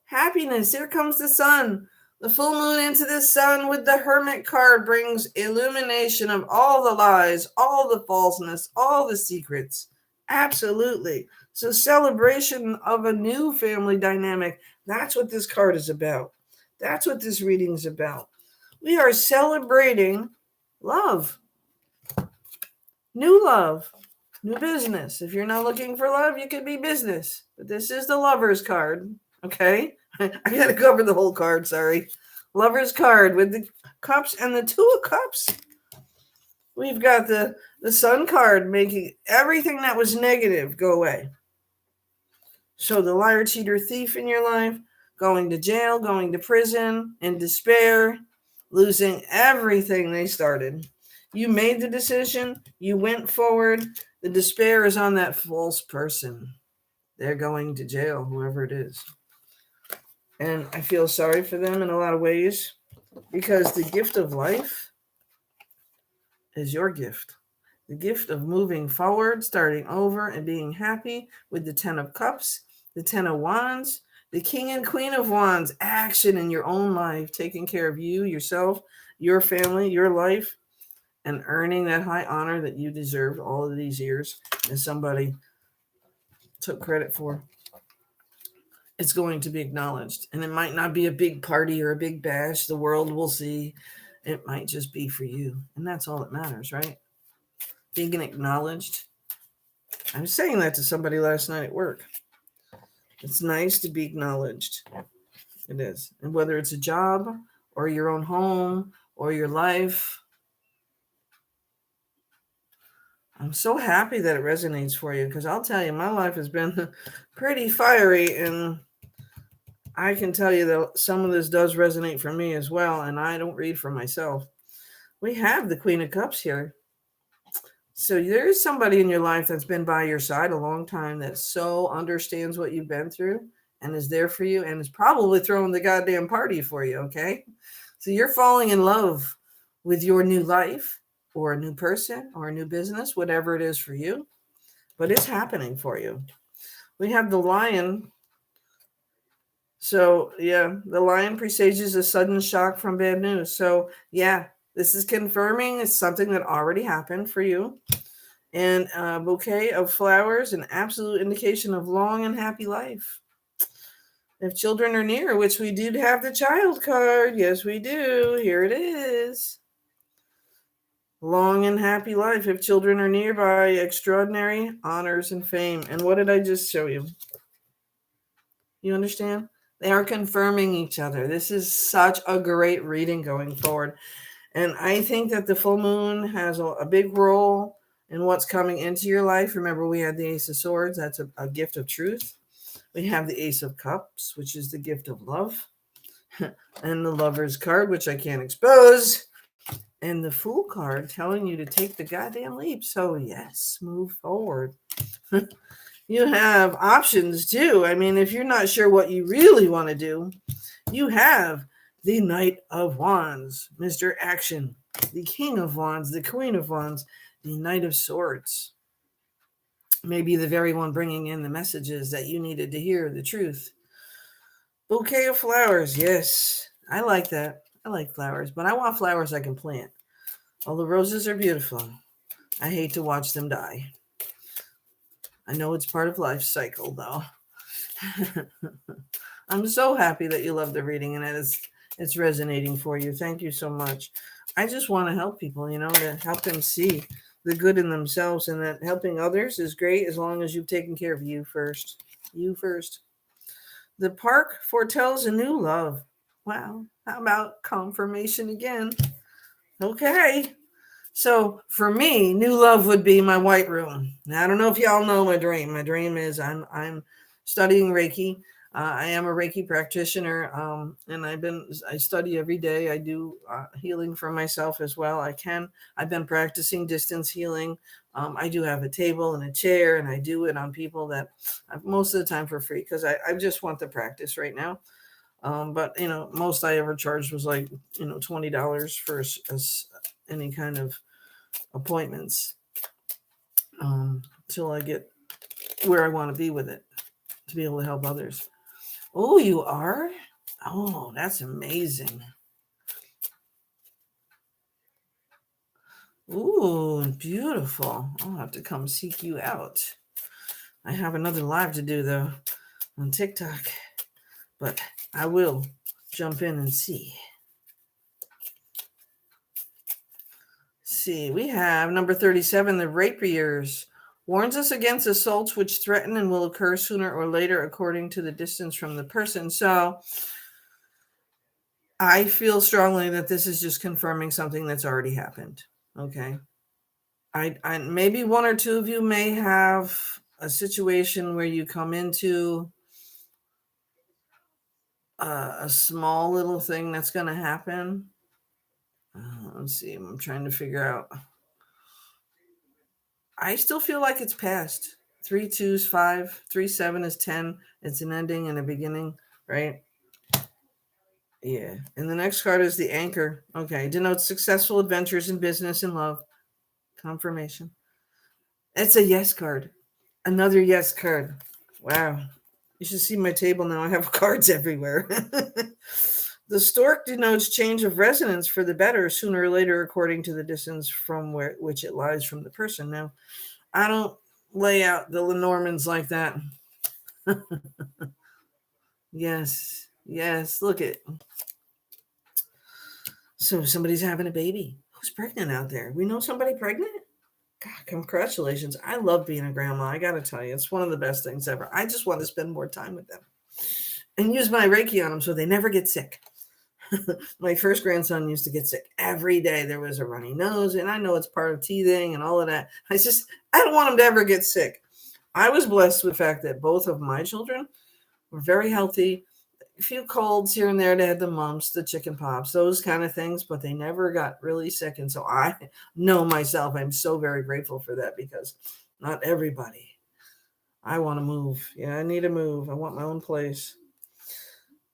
Happiness. Here comes the sun. The full moon into the sun with the Hermit card brings illumination of all the lies, all the falseness, all the secrets. Absolutely. So celebration of a new family dynamic. That's what this card is about. That's what this reading is about. We are celebrating love, new business. If you're not looking for love, you could be business. But this is the lover's card. Okay. I got to cover the whole card. Sorry. Lover's card with the cups and the 2 of cups. We've got the sun card making everything that was negative go away. So the liar, cheater, thief in your life, going to jail, going to prison, in despair, losing everything they started. You made the decision. You went forward. The despair is on that false person. They're going to jail, whoever it is. And I feel sorry for them in a lot of ways because the gift of life is your gift. The gift of moving forward, starting over, and being happy with the 10 of Cups, the 10 of Wands, the King and Queen of Wands, action in your own life, taking care of you, yourself, your family, your life, and earning that high honor that you deserved all of these years and somebody took credit for. It's going to be acknowledged. And it might not be a big party or a big bash. The world will see. It might just be for you. And that's all that matters, right? Being acknowledged. I was saying that to somebody last night at work. It's nice to be acknowledged. It is. And whether it's a job or your own home or your life, I'm so happy that it resonates for you because I'll tell you, my life has been pretty fiery, and I can tell you that some of this does resonate for me as well, and I don't read for myself. We have the Queen of Cups here. So there is somebody in your life that's been by your side a long time that so understands what you've been through and is there for you and is probably throwing the goddamn party for you, okay? So you're falling in love with your new life or a new person or a new business, whatever it is for you, but it's happening for you. We have the Lion. So, yeah, the Lion presages a sudden shock from bad news. So, yeah, this is confirming it's something that already happened for you. And a bouquet of flowers, an absolute indication of long and happy life. If children are near, which we did have the child card. Yes, we do. Here it is. Long and happy life. If children are nearby, extraordinary honors and fame. And what did I just show you? You understand? They are confirming each other. This is such a great reading going forward. And I think that the full moon has a big role in what's coming into your life. Remember, we had the Ace of Swords. That's a gift of truth. We have the Ace of Cups, which is the gift of love. And the Lover's card, which I can't expose. And the Fool card telling you to take the goddamn leap. So, yes, move forward. You have options, too. I mean, if you're not sure what you really want to do, you have the Knight of Wands, Mr. Action, the King of Wands, the Queen of Wands, the Knight of Swords. Maybe the very one bringing in the messages that you needed to hear, the truth. Bouquet of flowers. Yes, I like that. I like flowers, but I want flowers I can plant. All the roses are beautiful. I hate to watch them die. I know it's part of life's cycle, though. I'm so happy that you love the reading and that it's resonating for you. Thank you so much. I just want to help people, to help them see the good in themselves, and that helping others is great as long as you've taken care of you first. You first. The Park foretells a new love. Wow. How about confirmation again? Okay. So for me, new love would be my white room. Now, I don't know if y'all know my dream. My dream is I'm studying Reiki. I am a Reiki practitioner, and I study every day. I do healing for myself as well. I've been practicing distance healing. I do have a table and a chair, and I do it on people that most of the time for free because I just want the practice right now. But most I ever charged was like $20 for any kind of appointments till I get where I want to be with it to be able to help others. Oh, you are? Oh, that's amazing. Ooh, beautiful. I'll have to come seek you out. I have another live to do though on TikTok, but I will. jump in and see. See, we have number 37, the rapiers. Warns us against assaults which threaten and will occur sooner or later according to the distance from the person. So I feel strongly that this is just confirming something that's already happened. Okay. I maybe one or two of you may have a situation where you come into a small little thing that's going to happen. Let's see. I'm trying to figure out. I still feel like it's past. 3 2 is 5. 3 7 is 10. It's an ending and a beginning, right? Yeah. And the next card is the anchor. Okay. Denotes successful adventures in business and love. Confirmation. It's a yes card. Another yes card. Wow. You should see my table now. I have cards everywhere. The stork denotes change of residence for the better sooner or later according to the distance from which it lies from the person. Now, I don't lay out the Lenormands like that. Yes. Yes. Look at. So somebody's having a baby. Who's pregnant out there? We know somebody pregnant? God, congratulations. I love being a grandma. I got to tell you, it's one of the best things ever. I just want to spend more time with them and use my Reiki on them so they never get sick. My first grandson used to get sick every day. There was a runny nose, and I know it's part of teething and all of that. I don't want him to ever get sick. I was blessed with the fact that both of my children were very healthy. A few colds here and there. They had the mumps, the chicken pox, those kind of things, but they never got really sick. And so I know myself, I'm so very grateful for that because not everybody. I want to move. Yeah, I need to move. I want my own place.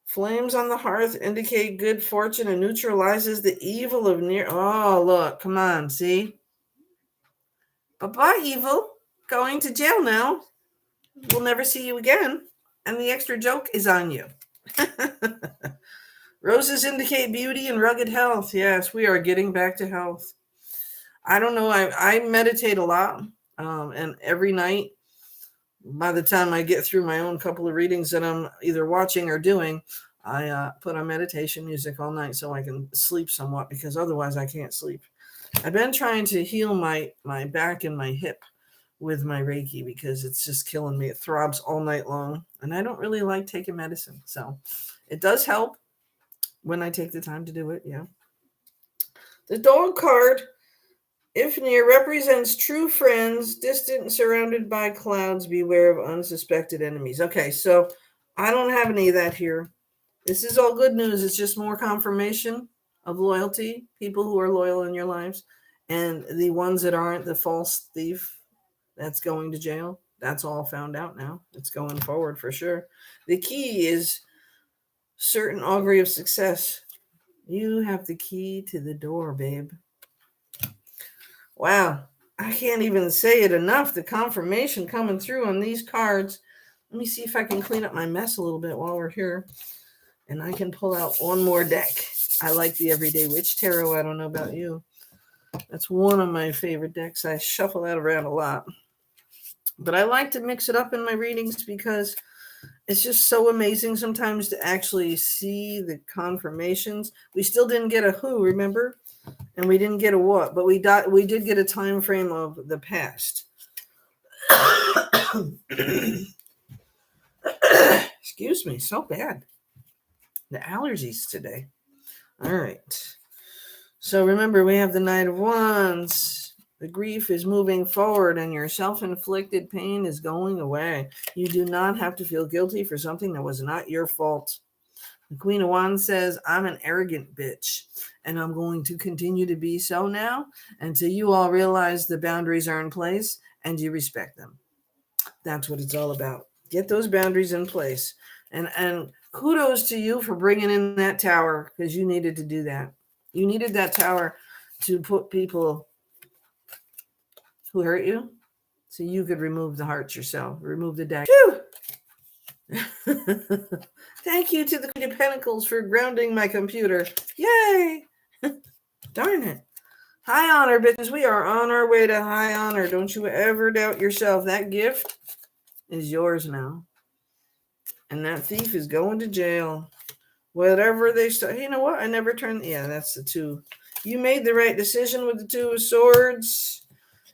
Flames on the hearth indicate good fortune and neutralizes the evil of near. Oh, look, come on, see? Bye-bye, evil. Going to jail now. We'll never see you again. And the extra joke is on you. Roses indicate beauty and rugged health. Yes, we are getting back to health. I don't know. I meditate a lot. And every night, by the time I get through my own couple of readings that I'm either watching or doing, I put on meditation music all night so I can sleep somewhat because otherwise I can't sleep. I've been trying to heal my back and my hip with my Reiki because it's just killing me. It throbs all night long, and I don't really like taking medicine. So it does help when I take the time to do it, yeah. The dog card, if near, represents true friends, distant and surrounded by clouds. Beware of unsuspected enemies. Okay, so I don't have any of that here. This is all good news. It's just more confirmation of loyalty, people who are loyal in your lives, and the ones that aren't, the false thief that's going to jail. That's all found out now. It's going forward for sure. The key is certain augury of success. You have the key to the door, babe. Wow. I can't even say it enough. The confirmation coming through on these cards. Let me see if I can clean up my mess a little bit while we're here. And I can pull out one more deck. I like the Everyday Witch Tarot. I don't know about you. That's one of my favorite decks. I shuffle that around a lot. But I like to mix it up in my readings because it's just so amazing sometimes to actually see the confirmations. We still didn't get a who, remember? And we didn't get a what, but we did get a time frame of the past. Excuse me, so bad. The allergies today. All right. So remember, we have the Knight of Wands. The grief is moving forward and your self-inflicted pain is going away. You do not have to feel guilty for something that was not your fault. The Queen of Wands says, I'm an arrogant bitch, and I'm going to continue to be so now until you all realize the boundaries are in place and you respect them. That's what it's all about. Get those boundaries in place. And kudos to you for bringing in that tower because you needed to do that. You needed that tower to put people who hurt you so you could remove the hearts yourself, remove the dagger. Thank you to the Queen of Pentacles for grounding my computer. Yay! Darn it. High honor, bitches. We are on our way to high honor. Don't you ever doubt yourself. That gift is yours now. And that thief is going to jail. Whatever they start, you know what? I never turned. Yeah, that's the 2. You made the right decision with the 2 of Swords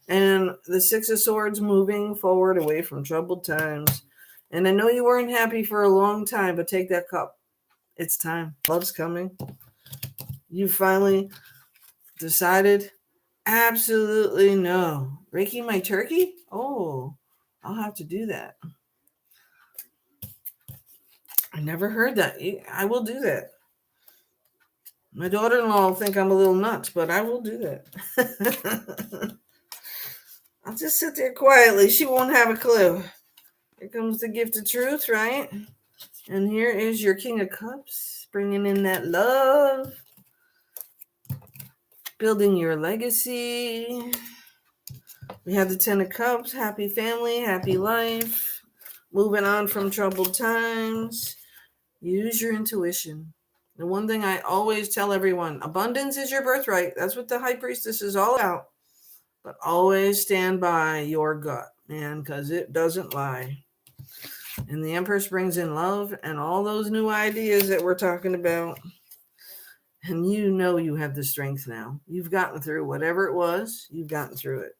and the 6 of Swords, moving forward away from troubled times. And I know you weren't happy for a long time, but take that cup. It's time. Love's coming. You finally decided, absolutely no. Breaking my turkey? Oh, I'll have to do that. I never heard that. I will do that. My daughter-in-law will think I'm a little nuts, but I will do that. I'll just sit there quietly. She won't have a clue. Here comes the gift of truth, right? And here is your King of Cups, bringing in that love, building your legacy. We have the 10 of Cups, happy family, happy life, moving on from troubled times. Use your intuition. The one thing I always tell everyone, abundance is your birthright. That's what the High Priestess is all about. But always stand by your gut, man, because it doesn't lie. And the Empress brings in love and all those new ideas that we're talking about. And you know you have the strength now. You've gotten through whatever it was. You've gotten through it.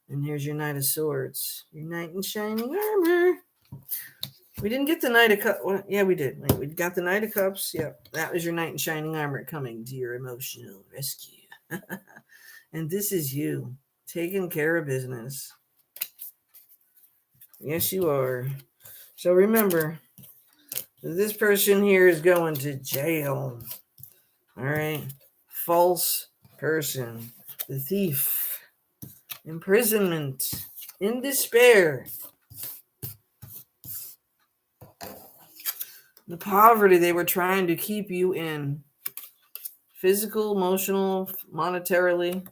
And here's your Knight of Swords. Your Knight in Shining Armor. We didn't get the Knight of Cups. Well, yeah, we did. We got the Knight of Cups. Yep. That was your Knight in Shining Armor coming to your emotional rescue. And this is you taking care of business. Yes, you are. So remember, this person here is going to jail. All right. False person. The thief. Imprisonment. In despair. The poverty they were trying to keep you in. Physical, emotional, monetarily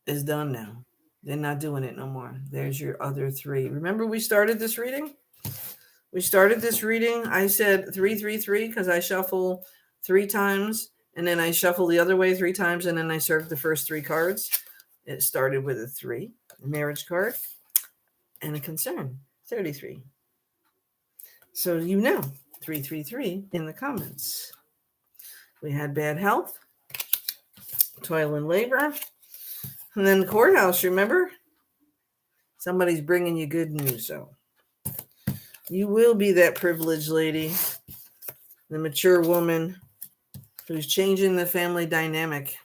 is done now. They're not doing it no more. There's your other 3. Remember we started this reading? I said 333 because I shuffle 3 times and then I shuffle the other way 3 times and then I served the first 3 cards. It started with a 3, a marriage card, and a concern, 33. So you know, 333 in the comments. We had bad health, toil and labor, and then the courthouse, remember? Somebody's bringing you good news, so you will be that privileged lady, the mature woman who's changing the family dynamic.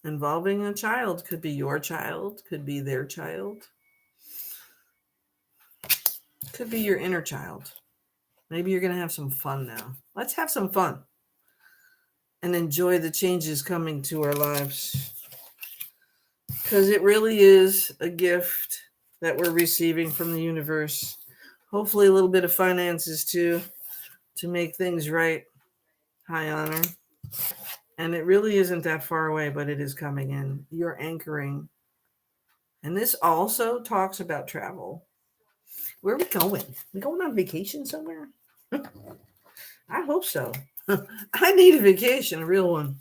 Involving a child. Could be your child, could be their child. Could be your inner child. Maybe you're going to have some fun now. Let's have some fun and enjoy the changes coming to our lives. Because it really is a gift that we're receiving from the universe. Hopefully a little bit of finances too, to make things right. High honor. And it really isn't that far away, but it is coming in. You're anchoring. And this also talks about travel. Where are we going? We going on vacation somewhere? I hope so. I need a vacation, a real one.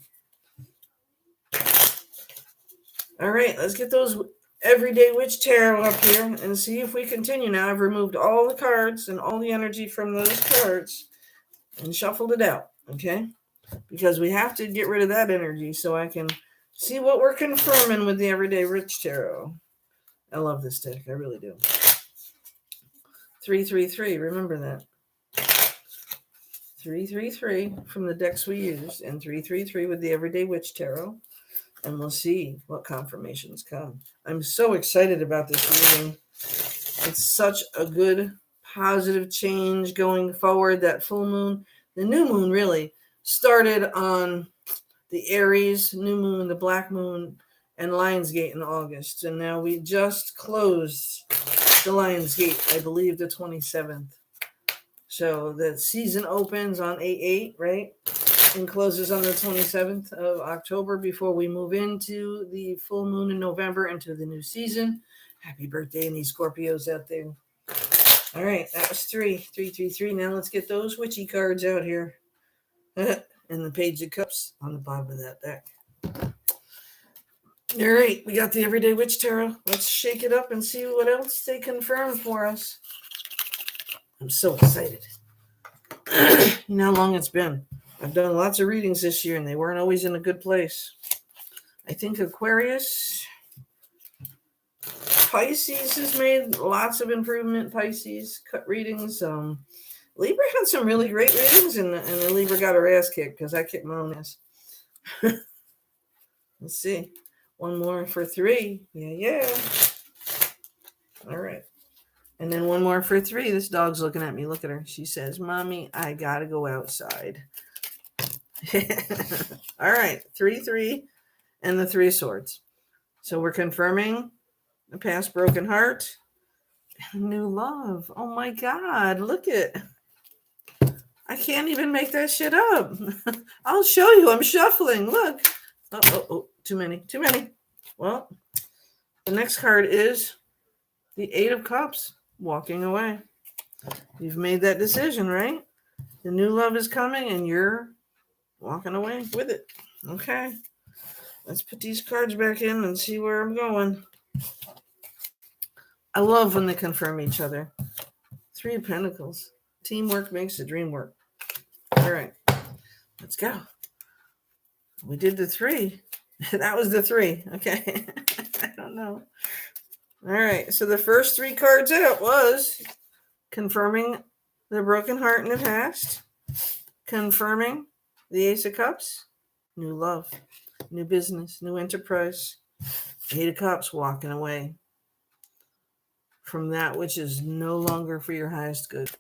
All right, let's get those Everyday Witch Tarot up here and see if we continue. Now I've removed all the cards and all the energy from those cards and shuffled it out, okay? Because we have to get rid of that energy so I can see what we're confirming with the Everyday Witch Tarot. I love this deck. I really do. 333. Remember that. 333 from the decks we used and 333 with the Everyday Witch Tarot. And we'll see what confirmations come. I'm so excited about this reading. It's such a good, positive change going forward. That full moon, the new moon really started on the Aries new moon, the black moon, and Lionsgate in August. And now we just closed the Lionsgate, I believe the 27th. So the season opens on 8/8, right? And closes on the 27th of October before we move into the full moon in November into the new season. Happy birthday, any Scorpios out there. All right, that was 333. Now let's get those witchy cards out here. And the Page of Cups on the bottom of that deck. All right, we got the Everyday Witch Tarot. Let's shake it up and see what else they confirm for us. I'm so excited. You know how long it's been. I've done lots of readings this year, and they weren't always in a good place. I think Aquarius, Pisces has made lots of improvement. Pisces cut readings. Libra had some really great readings, and the Libra got her ass kicked because I kicked my own ass. Let's see. One more for 3. Yeah. All right. And then one more for 3. This dog's looking at me. Look at her. She says, Mommy, I got to go outside. All right. 3, and the 3 of Swords. So we're confirming the past broken heart. New love. Oh, my God. Look at. I can't even make that shit up. I'll show you. I'm shuffling. Look. Oh, too many. Well, the next card is the 8 of Cups, walking away. You've made that decision, right? The new love is coming and you're walking away with it. Okay. Let's put these cards back in and see where I'm going. I love when they confirm each other. 3 of Pentacles. Teamwork makes the dream work. All right. Let's go. We did the 3. That was the 3. Okay. I don't know. All right. So the first 3 cards out was confirming the broken heart in the past, confirming the Ace of Cups, new love, new business, new enterprise, 8 of Cups, walking away from that which is no longer for your highest good.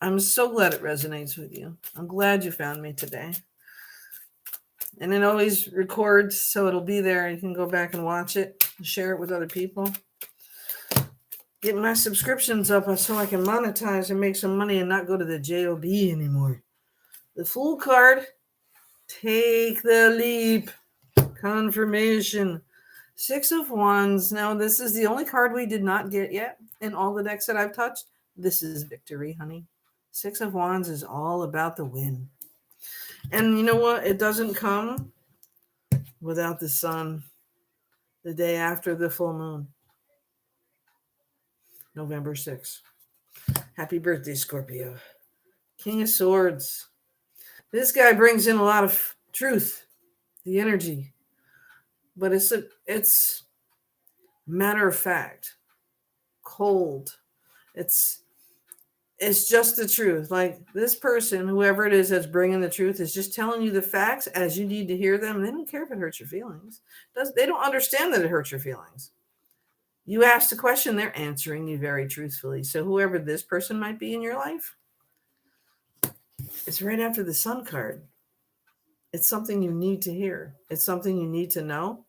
I'm so glad it resonates with you. I'm glad you found me today. And it always records, so it'll be there. You can go back and watch it, share it with other people. Get my subscriptions up so I can monetize and make some money and not go to the JOB anymore. The Fool card, take the leap. Confirmation. 6 of Wands. Now, this is the only card we did not get yet in all the decks that I've touched. This is victory, honey. 6 of Wands is all about the win. And you know what? It doesn't come without the sun the day after the full moon. November 6th. Happy birthday, Scorpio. King of Swords. This guy brings in a lot of truth, the energy. But it's matter of fact, cold. It's just the truth. Like this person, whoever it is that's bringing the truth, is just telling you the facts as you need to hear them. They don't care if it hurts your feelings. They don't understand that it hurts your feelings. You ask the question, they're answering you very truthfully. So whoever this person might be in your life, it's right after the Sun card. It's something you need to hear. It's something you need to know.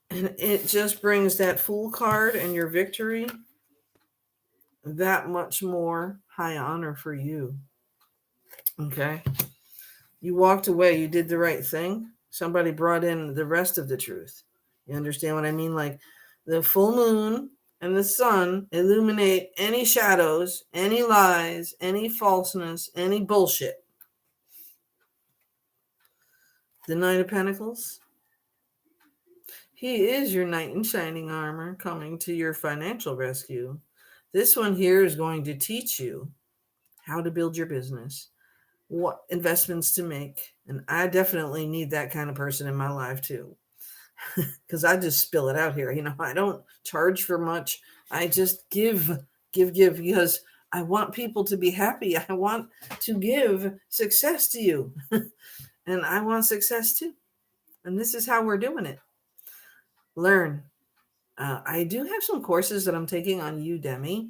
And it just brings that Fool card and your victory that much more high honor for you. Okay? You walked away. You did the right thing. Somebody brought in the rest of the truth. You understand what I mean? Like the full moon and the sun illuminate any shadows, any lies, any falseness, any bullshit. The Knight of Pentacles. He is your knight in shining armor coming to your financial rescue. This one here is going to teach you how to build your business, what investments to make. And I definitely need that kind of person in my life too. Because I just spill it out here. You know, I don't charge for much. I just give because I want people to be happy. I want to give success to you. And I want success too. And this is how we're doing it. Learn. I do have some courses that I'm taking on Udemy.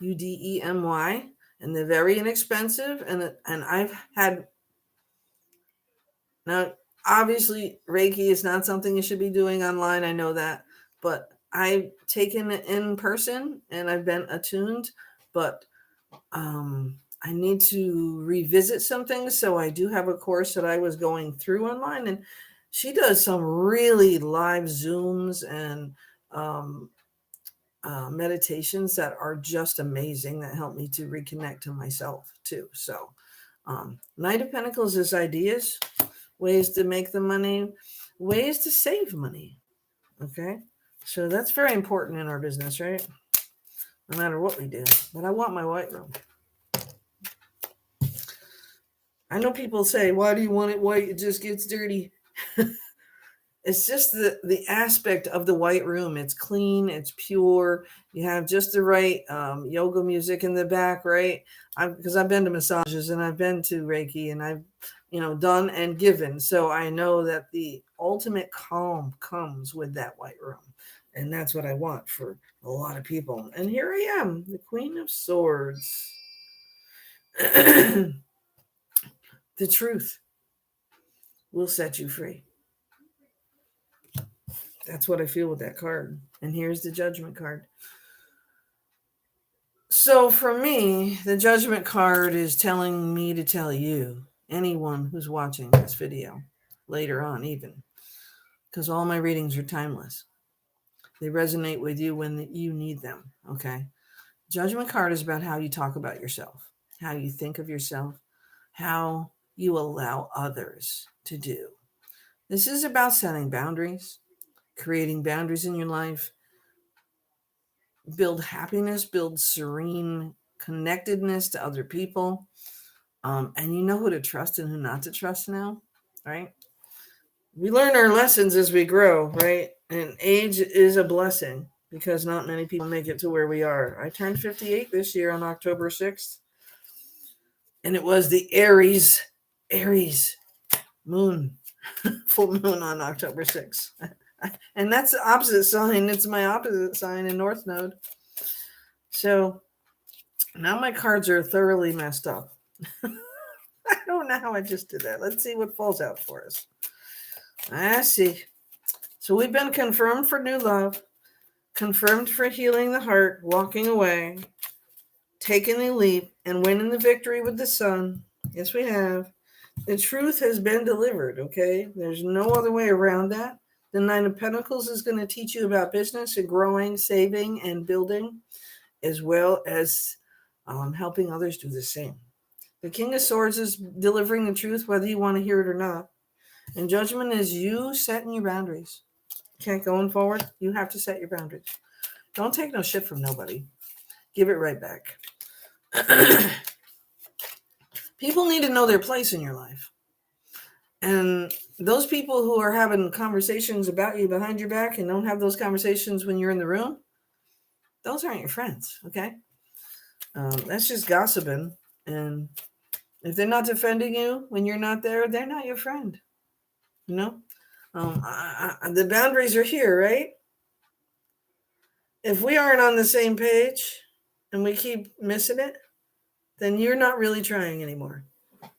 Udemy, and they're very inexpensive. And I've had, now obviously Reiki is not something you should be doing online. I know that, but I've taken it in person and I've been attuned, but I need to revisit some things. So I do have a course that I was going through online, and she does some really live Zooms and meditations that are just amazing, that help me to reconnect to myself too. So Knight of Pentacles is ideas, ways to make the money, ways to save money. Okay. So that's very important in our business, right? No matter what we do. But I want my white room. I know people say, why do you want it white? It just gets dirty. It's just the aspect of the white room. It's clean, it's pure. You have just the right yoga music in the back, right? Because I've been to massages and I've been to Reiki and I've, done and given. So I know that the ultimate calm comes with that white room. And that's what I want for a lot of people. And here I am, the Queen of Swords. The truth will set you free. That's what I feel with that card. And here's the Judgment card. So for me, the Judgment card is telling me to tell you, anyone who's watching this video, later on even, because all my readings are timeless. They resonate with you when you need them, okay? Judgment card is about how you talk about yourself, how you think of yourself, how you allow others to do. This is about setting boundaries, creating boundaries in your life, build happiness, build serene connectedness to other people. And you know who to trust and who not to trust now, right? We learn our lessons as we grow, right? And age is a blessing because not many people make it to where we are. I turned 58 this year on October 6th. And it was the Aries moon, full moon on October 6th. And that's the opposite sign. It's my opposite sign in North Node. So now my cards are thoroughly messed up. I don't know how I just did that. Let's see what falls out for us. I see. So we've been confirmed for new love, confirmed for healing the heart, walking away, taking the leap, and winning the victory with the sun. Yes, we have. The truth has been delivered, okay? There's no other way around that. The Nine of Pentacles is going to teach you about business and growing, saving, and building, as well as helping others do the same. The King of Swords is delivering the truth, whether you want to hear it or not. And Judgment is you setting your boundaries. Okay, going forward, you have to set your boundaries. Don't take no shit from nobody. Give it right back. People need to know their place in your life. And those people who are having conversations about you behind your back and don't have those conversations when you're in the room, those aren't your friends, okay? That's just gossiping. And if they're not defending you when you're not there, they're not your friend. You know? The boundaries are here, right? If we aren't on the same page and we keep missing it, then you're not really trying anymore.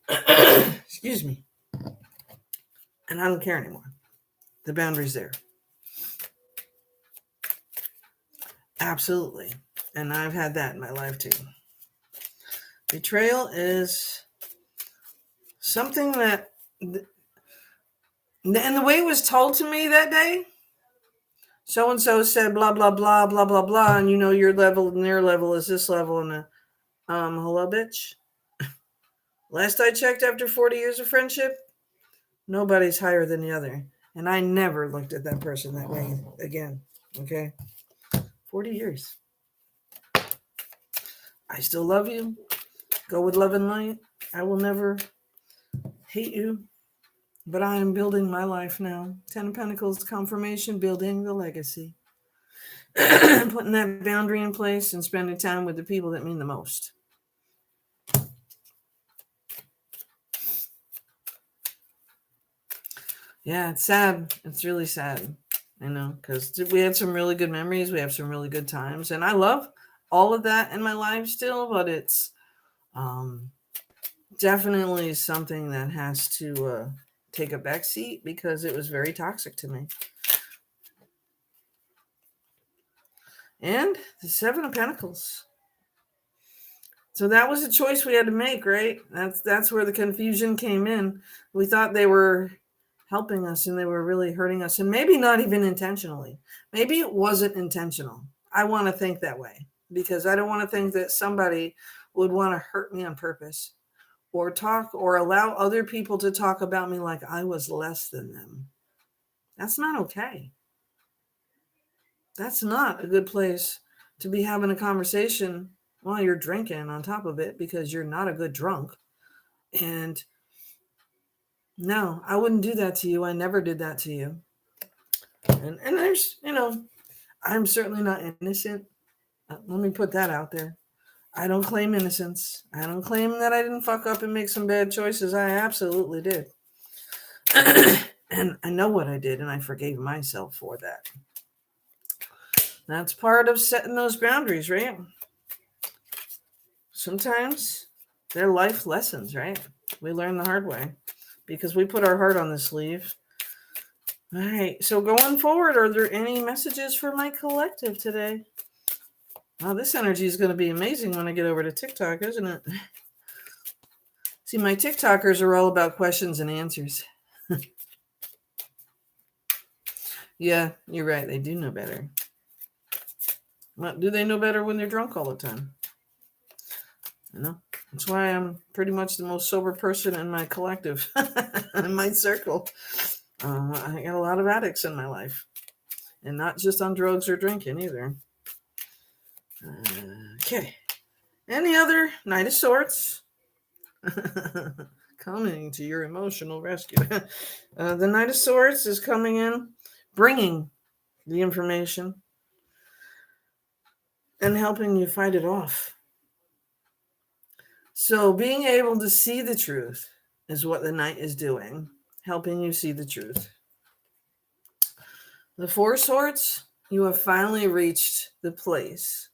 Excuse me. And I don't care anymore. The boundary's there. Absolutely. And I've had that in my life too. Betrayal is something that, and the way it was told to me that day, so-and-so said blah, blah, blah, blah, blah, blah, and your level and their level is this level, and hello, bitch. Last I checked, after 40 years of friendship, nobody's higher than the other. And I never looked at that person that way again. Okay? 40 years. I still love you. Go with love and light. I will never hate you. But I am building my life now. 10 of Pentacles confirmation, building the legacy. Putting that boundary in place and spending time with the people that mean the most. Yeah, it's sad. It's really sad. Because we had some really good memories. We have some really good times. And I love all of that in my life still, but it's definitely something that has to take a back seat because it was very toxic to me. And the Seven of Pentacles. So that was a choice we had to make, right? That's where the confusion came in. We thought they were helping us and they were really hurting us, and maybe not even intentionally. Maybe it wasn't intentional. I want to think that way because I don't want to think that somebody would want to hurt me on purpose or talk or allow other people to talk about me like I was less than them. That's not okay. That's not a good place to be having a conversation while you're drinking on top of it, because you're not a good drunk. And no, I wouldn't do that to you. I never did that to you. And there's, I'm certainly not innocent. Let me put that out there. I don't claim innocence. I don't claim that I didn't fuck up and make some bad choices. I absolutely did. And I know what I did, and I forgave myself for that. That's part of setting those boundaries, right? Sometimes they're life lessons, right? We learn the hard way because we put our heart on the sleeve. All right, so going forward, are there any messages for my collective today? Wow, this energy is going to be amazing when I get over to TikTok, isn't it? See, my TikTokers are all about questions and answers. Yeah, you're right. They do know better. Well, do they know better when they're drunk all the time? That's why I'm pretty much the most sober person in my collective, in my circle. I got a lot of addicts in my life, and not just on drugs or drinking either. Okay. Any other Knight of Swords? Coming to your emotional rescue. The Knight of Swords is coming in, bringing the information and helping you fight it off. So being able to see the truth is what the Knight is doing, helping you see the truth. The Four Swords, you have finally reached the place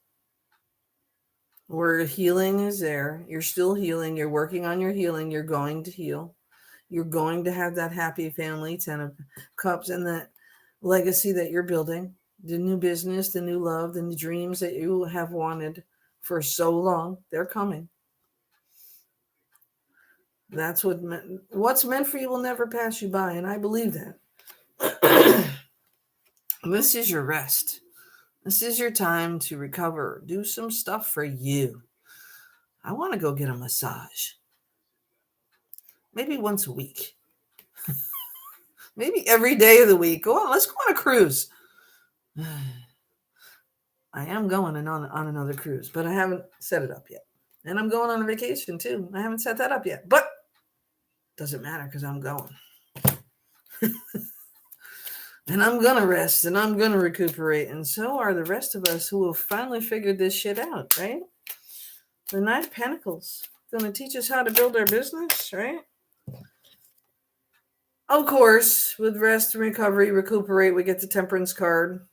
where healing is there. You're still healing. You're working on your healing. You're going to heal. You're going to have that happy family, 10 of Cups, and that legacy that you're building, the new business, the new love, the new dreams that you have wanted for so long. They're coming. That's what's meant for you will never pass you by, and I believe that. This is your rest. This is your time to recover. Do some stuff for you. I want to go get a massage. Maybe once a week. Maybe every day of the week. Go on, let's go on a cruise. I am going on another cruise, but I haven't set it up yet. And I'm going on a vacation too. I haven't set that up yet, but doesn't matter because I'm going. And I'm going to rest and I'm going to recuperate. And so are the rest of us who have finally figured this shit out, right? The Knight of Pentacles going to teach us how to build our business, right? Of course, with rest and recovery, recuperate, we get the Temperance card.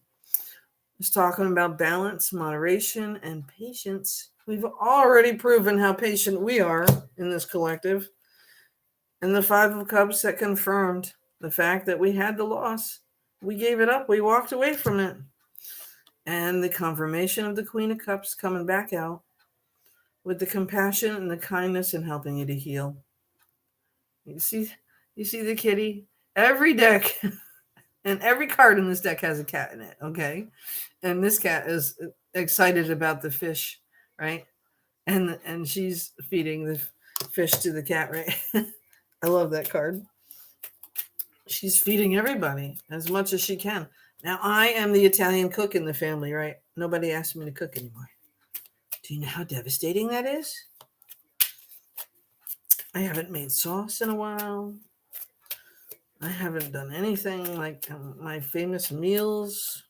It's talking about balance, moderation, and patience. We've already proven how patient we are in this collective. And the Five of Cups that confirmed the fact that we had the loss. We gave it up. We walked away from it. And the confirmation of the Queen of Cups coming back out with the compassion and the kindness and helping you to heal. You see the kitty? Every deck and every card in this deck has a cat in it, okay? And this cat is excited about the fish, right? And she's feeding the fish to the cat, right? I love that card. She's feeding everybody as much as she can. Now, I am the Italian cook in the family, right? Nobody asks me to cook anymore. Do you know how devastating that is? I haven't made sauce in a while. I haven't done anything like my famous meals,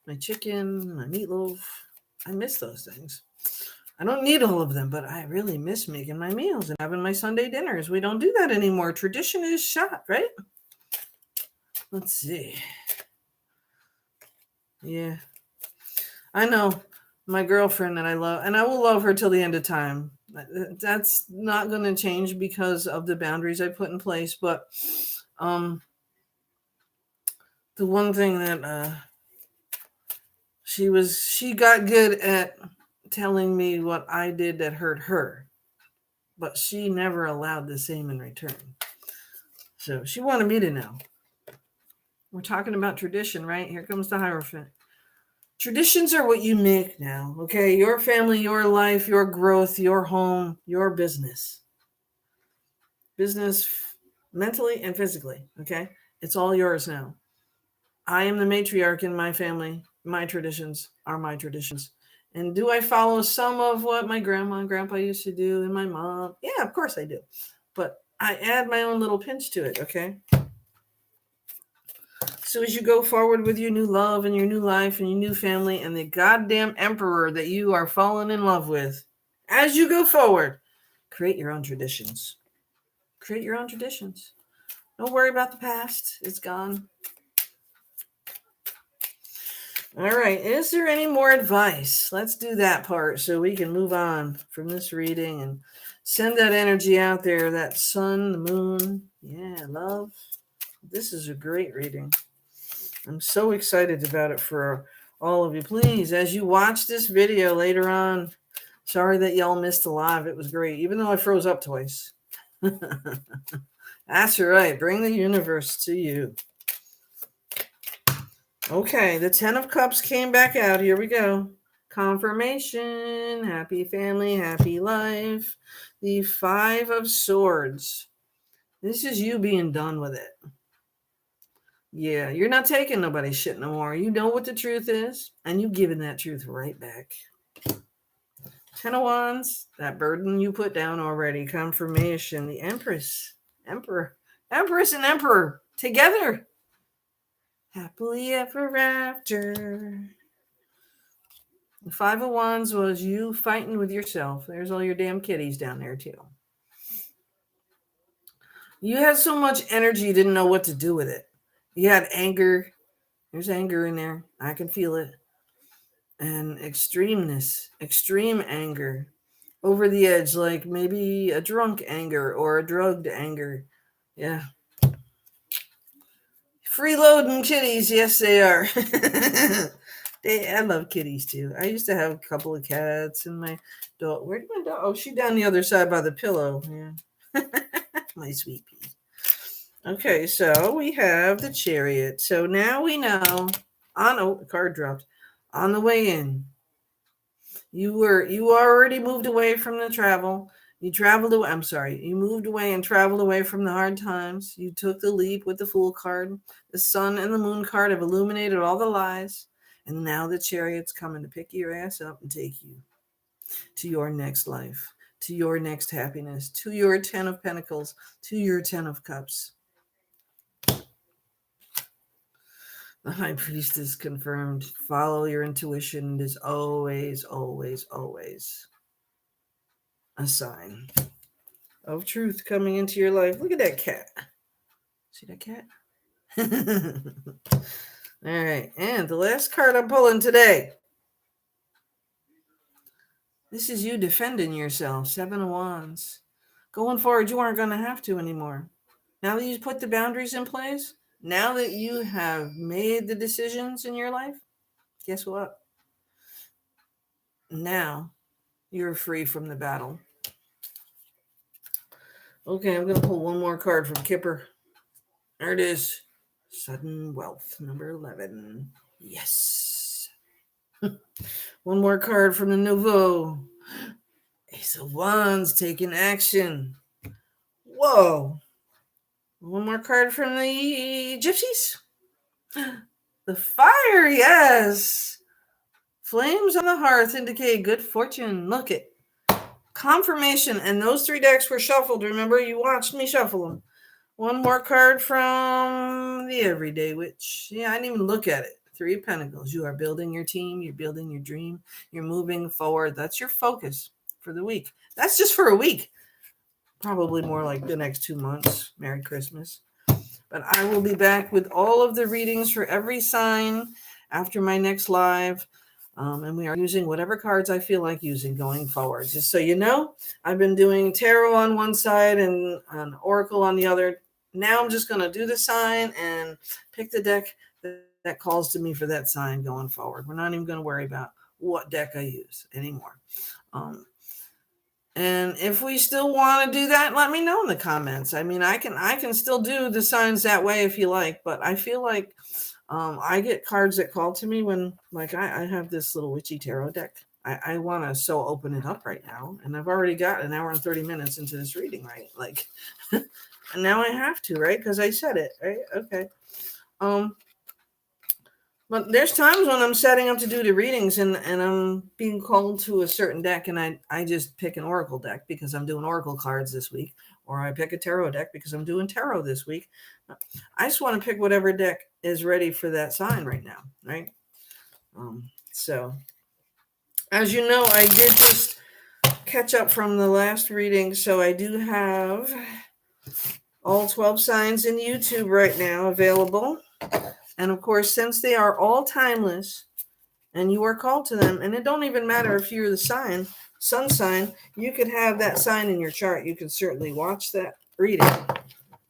my chicken, my meatloaf. I miss those things. I don't need all of them, but I really miss making my meals and having my Sunday dinners. We don't do that anymore. Tradition is shot, right? Let's see. Yeah. I know my girlfriend that I love, and I will love her till the end of time. That's not going to change because of the boundaries I put in place. But the one thing that she got good at telling me what I did that hurt her, but she never allowed the same in return. So she wanted me to know. We're talking about tradition, right? Here comes the Hierophant. Traditions are what you make now, okay? Your family, your life, your growth, your home, your business. Business mentally and physically, okay? It's all yours now. I am the matriarch in my family. my traditions are my traditions. And do I follow some of what my grandma and grandpa used to do and my mom? Yeah, of course I do. But I add my own little pinch to it, okay? So as you go forward with your new love and your new life and your new family and the goddamn emperor that you are falling in love with, as you go forward, create your own traditions. Create your own traditions. Don't worry about the past. It's gone. All right. Is there any more advice? Let's do that part so we can move on from this reading and send that energy out there. That sun, the moon. Yeah, love. This is a great reading. I'm so excited about it for all of you. Please, as you watch this video later on, sorry that y'all missed the live. It was great, even though I froze up twice. That's right. Bring the universe to you. Okay, the 10 of Cups came back out. Here we go. Confirmation, happy family, happy life. The 5 of Swords. This is you being done with it. Yeah, you're not taking nobody's shit no more. You know what the truth is, and you giving that truth right back. 10 of Wands, that burden you put down already. Confirmation, the Empress, Emperor, Empress and Emperor together. Happily ever after. The 5 of Wands was you fighting with yourself. There's all your damn kitties down there too. You had so much energy, you didn't know what to do with it. You had anger. There's anger in there. I can feel it. And extremeness, extreme anger. Over the edge, like maybe a drunk anger or a drugged anger. Yeah. Freeloading kitties, yes they are. I love kitties too. I used to have a couple of cats and my dog. Where did my dog? Oh, she's down the other side by the pillow. Yeah. My sweet pea. Okay, so we have the Chariot. So now we know the card dropped. On the way in, you already moved away from the travel. You moved away and traveled away from the hard times. You took the leap with the Fool card. The Sun and the Moon card have illuminated all the lies. And now the Chariot's coming to pick your ass up and take you to your next life, to your next happiness, to your 10 of Pentacles, to your 10 of Cups. The High Priestess confirmed. Follow your intuition. It is always, always, always a sign of truth coming into your life. Look at that cat. See that cat? All right. And the last card I'm pulling today. This is you defending yourself. 7 of Wands. Going forward, you aren't going to have to anymore. Now that you put the boundaries in place, now that you have made the decisions in your life, guess what? Now you're free from the battle. Okay, I'm going to pull one more card from Kipper. There it is. Sudden Wealth, number 11. Yes. One more card from the Nouveau. Ace of Wands taking action. Whoa. One more card from the Gypsies. The Fire, yes. Flames on the hearth indicate good fortune. Look it. Confirmation. And those 3 decks were shuffled. Remember, you watched me shuffle them. One more card from the Everyday Witch. Yeah, I didn't even look at it. 3 of Pentacles. You are building your team. You're building your dream. You're moving forward. That's your focus for the week. That's just for a week. Probably more like the next 2 months. Merry Christmas. But I will be back with all of the readings for every sign after my next live. And we are using whatever cards I feel like using going forward. Just so you know, I've been doing tarot on one side and an oracle on the other. Now I'm just going to do the sign and pick the deck that calls to me for that sign going forward. We're not even going to worry about what deck I use anymore. And if we still want to do that, let me know in the comments. I mean, I can still do the signs that way if you like, but I feel like I get cards that call to me when, like, I have this little witchy tarot deck. I want to so open it up right now, and I've already got an hour and 30 minutes into this reading, right? Like, and now I have to, right? Because I said it, right? Okay. But there's times when I'm setting up to do the readings and I'm being called to a certain deck, and I just pick an oracle deck because I'm doing oracle cards this week, or I pick a tarot deck because I'm doing tarot this week. I just want to pick whatever deck is ready for that sign right now, right? So, as you know, I did just catch up from the last reading, so I do have all 12 signs in YouTube right now available. And of course, since they are all timeless and you are called to them, and it don't even matter if you're the sun sign, you could have that sign in your chart. You can certainly watch that reading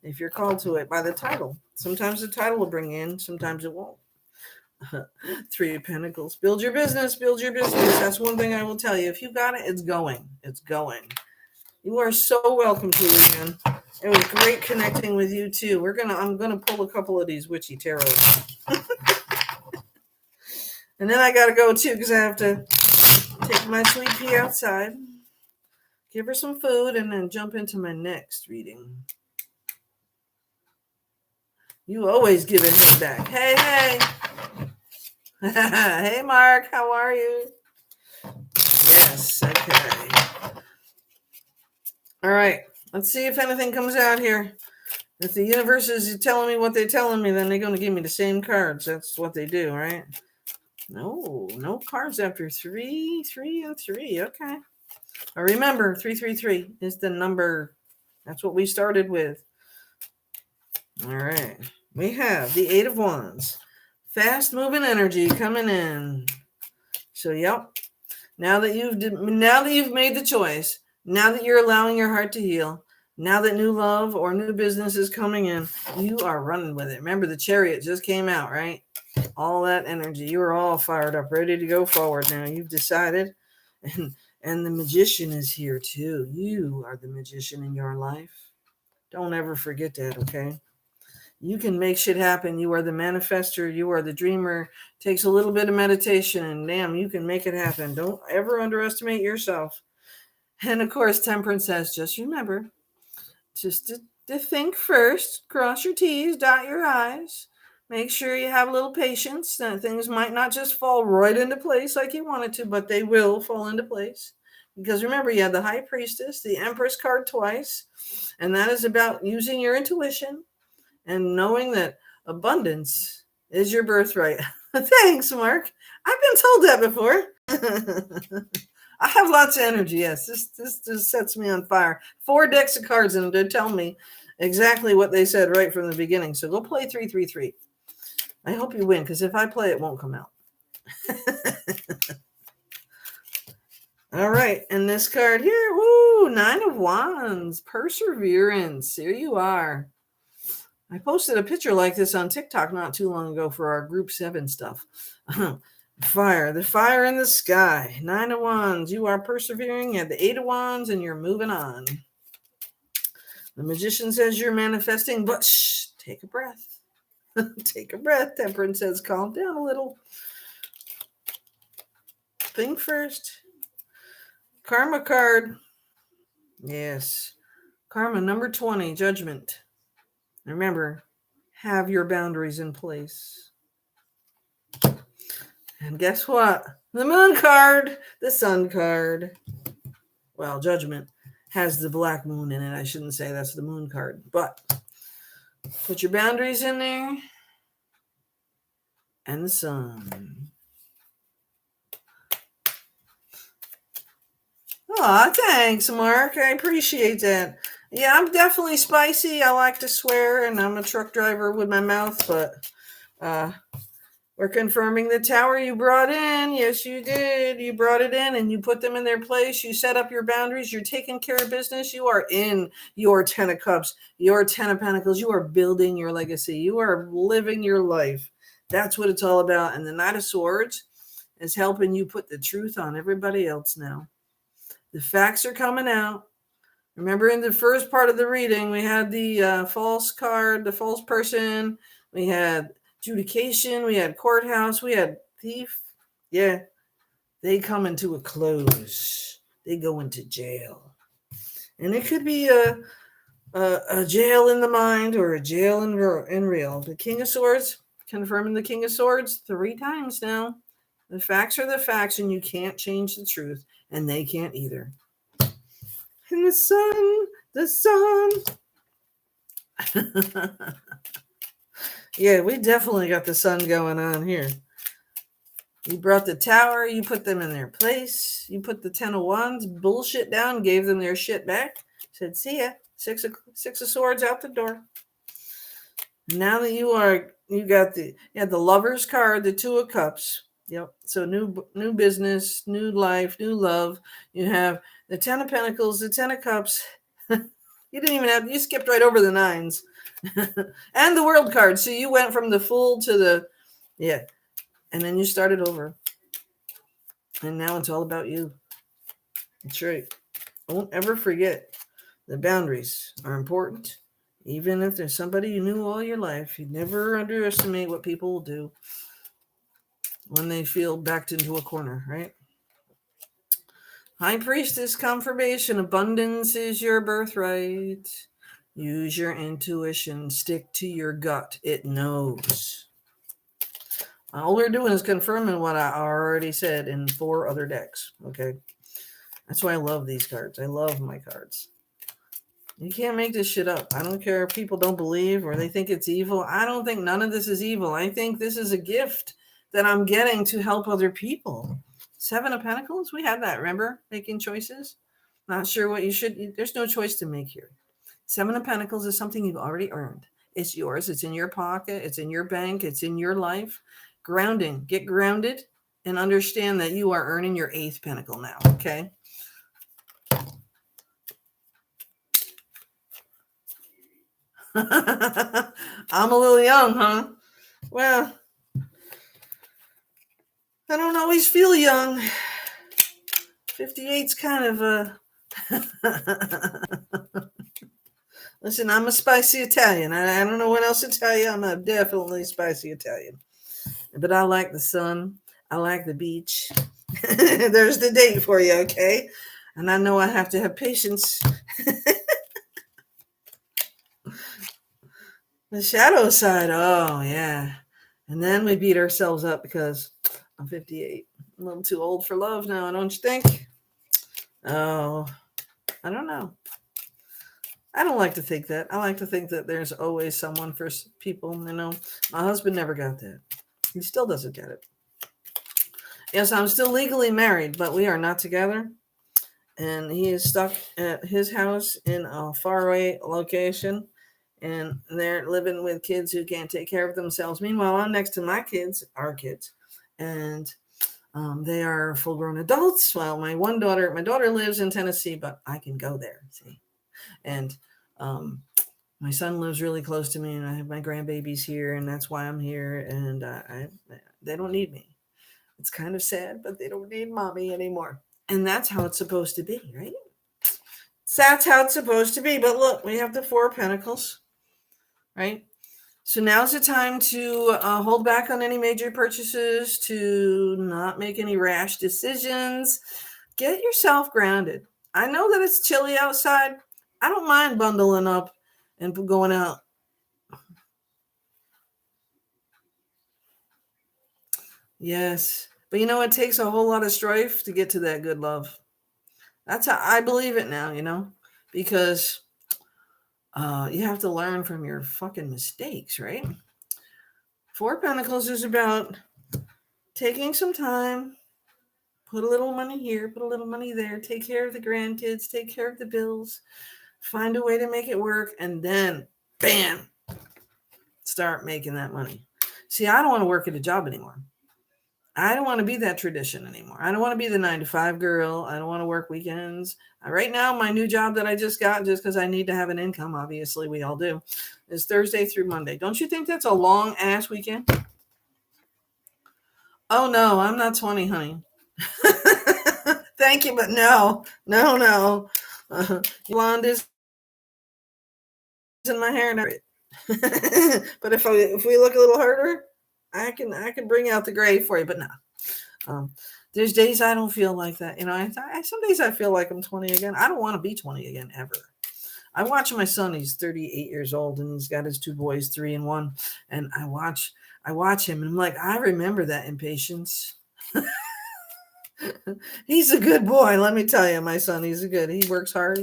if you're called to it by the title. Sometimes the title will bring in, sometimes it won't. Three of Pentacles. Build your business, build your business. That's one thing I will tell you. If you got it, it's going. It's going. You are so welcome, Julianne. It was great connecting with you too. I'm gonna pull a couple of these witchy tarots. And then I gotta go too, because I have to take my sweet pea outside, give her some food, and then jump into my next reading. You always give it him back. Hey, hey. Hey, Mark, how are you? Yes, okay. All right, let's see if anything comes out here. If the universe is telling me what they're telling me, then they're going to give me the same cards. That's what they do, right? No cards after 3, 3, and 3. Okay. But remember, 333 is the number. That's what we started with. All right. We have the 8 of Wands. Fast moving energy coming in. So, yep. Now that you've made the choice, now that you're allowing your heart to heal, now that new love or new business is coming in, you are running with it. Remember, the Chariot just came out, right? All that energy. You are all fired up, ready to go forward now. You've decided. And the Magician is here too. You are the magician in your life. Don't ever forget that, okay? You can make shit happen. You are the manifester. You are the dreamer. Takes a little bit of meditation, and damn, you can make it happen. Don't ever underestimate yourself. And of course, Temperance says, just remember, just to think first, cross your T's, dot your I's. Make sure you have a little patience. Things might not just fall right into place like you wanted to, but they will fall into place. Because remember, you have the High Priestess, the Empress card twice, and that is about using your intuition and knowing that abundance is your birthright. Thanks, Mark. I've been told that before. I have lots of energy. Yes, this just sets me on fire. 4 decks of cards, and they tell me exactly what they said right from the beginning. So go play 333. I hope you win, because if I play, it won't come out. All right, and this card here, woo, 9 of Wands, Perseverance. Here you are. I posted a picture like this on TikTok not too long ago for our Group 7 stuff. Fire, the fire in the sky. 9 of Wands, you are persevering. You have the 8 of Wands, and you're moving on. The Magician says you're manifesting, but shh, take a breath. Take a breath. Temperance says calm down a little. Think first. Karma card. Yes. Karma number 20, Judgment. Remember, have your boundaries in place. And guess what? The Moon card, the Sun card. Well, Judgment has the black moon in it. I shouldn't say that's the Moon card, but put your boundaries in there. And the Sun. Oh, thanks, Mark. I appreciate that. Yeah, I'm definitely spicy. I like to swear, and I'm a truck driver with my mouth, but we're confirming the tower you brought in. Yes, you did. You brought it in, and you put them in their place. You set up your boundaries. You're taking care of business. You are in your 10 of Cups, your 10 of Pentacles. You are building your legacy. You are living your life. That's what it's all about. And the Knight of Swords is helping you put the truth on everybody else now. The facts are coming out. Remember, in the first part of the reading, we had the false card, the false person. We had adjudication. We had courthouse. We had thief. Yeah, they come into a close. They go into jail. And it could be a jail in the mind or a jail in real. The King of Swords confirming the King of Swords 3 times now. The facts are the facts, and you can't change the truth, and they can't either. And the sun. Yeah, we definitely got the sun going on here. You brought the tower, you put them in their place, you put the 10 of Wands bullshit down, gave them their shit back, said, see ya, six of Swords out the door. Now that you got the Lover's card, the 2 of Cups. Yep. So new business, new life, new love. You have the 10 of Pentacles, the 10 of Cups. You skipped right over the 9s. And the World card. So you went from the Fool to the, and then you started over. And now it's all about you. That's right. Don't ever forget the boundaries are important. Even if there's somebody you knew all your life, you never underestimate what people will do when they feel backed into a corner, right? High Priestess confirmation. Abundance is your birthright. Use your intuition. Stick to your gut. It knows. All we're doing is confirming what I already said in 4 other decks, okay? That's why I love these cards. I love my cards. You can't make this shit up. I don't care if people don't believe or they think it's evil. I don't think none of this is evil. I think this is a gift that I'm getting to help other people. 7 of Pentacles, we had that, remember? Making choices. Not sure what you should, there's no choice to make here. 7 of Pentacles is something you've already earned. It's yours. It's in your pocket. It's in your bank. It's in your life. Grounding. Get grounded and understand that you are earning your 8th Pentacle now, okay? I'm a little young, huh? Well, I don't always feel young. 58's kind of a... Listen, I'm a spicy Italian. I don't know what else to tell you. I'm a definitely spicy Italian. But I like the sun. I like the beach. There's the date for you, okay? And I know I have to have patience. The shadow side, oh, yeah. And then we beat ourselves up because I'm 58. I'm a little too old for love now, don't you think? Oh, I don't know. I don't like to think that. I like to think that there's always someone for people, you know. My husband never got that. He still doesn't get it. Yes, I'm still legally married, but we are not together. And he is stuck at his house in a faraway location. And they're living with kids who can't take care of themselves. Meanwhile, I'm next to my kids, our kids, and they are full-grown adults. Well, my daughter lives in Tennessee, but I can go there, see. And my son lives really close to me, and I have my grandbabies here, and that's why I'm here. And they don't need me. It's kind of sad, but they don't need mommy anymore. And that's how it's supposed to be, right? So that's how it's supposed to be. But look, we have the 4 of Pentacles, right? So now's the time to hold back on any major purchases, to not make any rash decisions. Get yourself grounded. I know that it's chilly outside. I don't mind bundling up and going out. Yes. But you know, it takes a whole lot of strife to get to that good love. That's how I believe it now, you know, because you have to learn from your fucking mistakes, right? 4 Pentacles is about taking some time, put a little money here, put a little money there, take care of the grandkids, take care of the bills, find a way to make it work, and then, bam, start making that money. See, I don't want to work at a job anymore. I don't want to be that tradition anymore. I don't want to be the 9-to-5 girl. I don't want to work weekends. Right now, my new job that I just got, just because I need to have an income, obviously we all do, is Thursday through Monday. Don't you think that's a long ass weekend? Oh no, I'm not 20, honey. Thank you, but no. Blonde is in my hair now. But if we look a little harder, I can bring out the gray for you, but no. There's days I don't feel like that. You know, some days I feel like I'm 20 again. I don't want to be 20 again ever. I watch my son. He's 38 years old, and he's got his two boys, 3 and 1. And I watch him, and I'm like, I remember that impatience. He's a good boy. Let me tell you, my son, he works hard.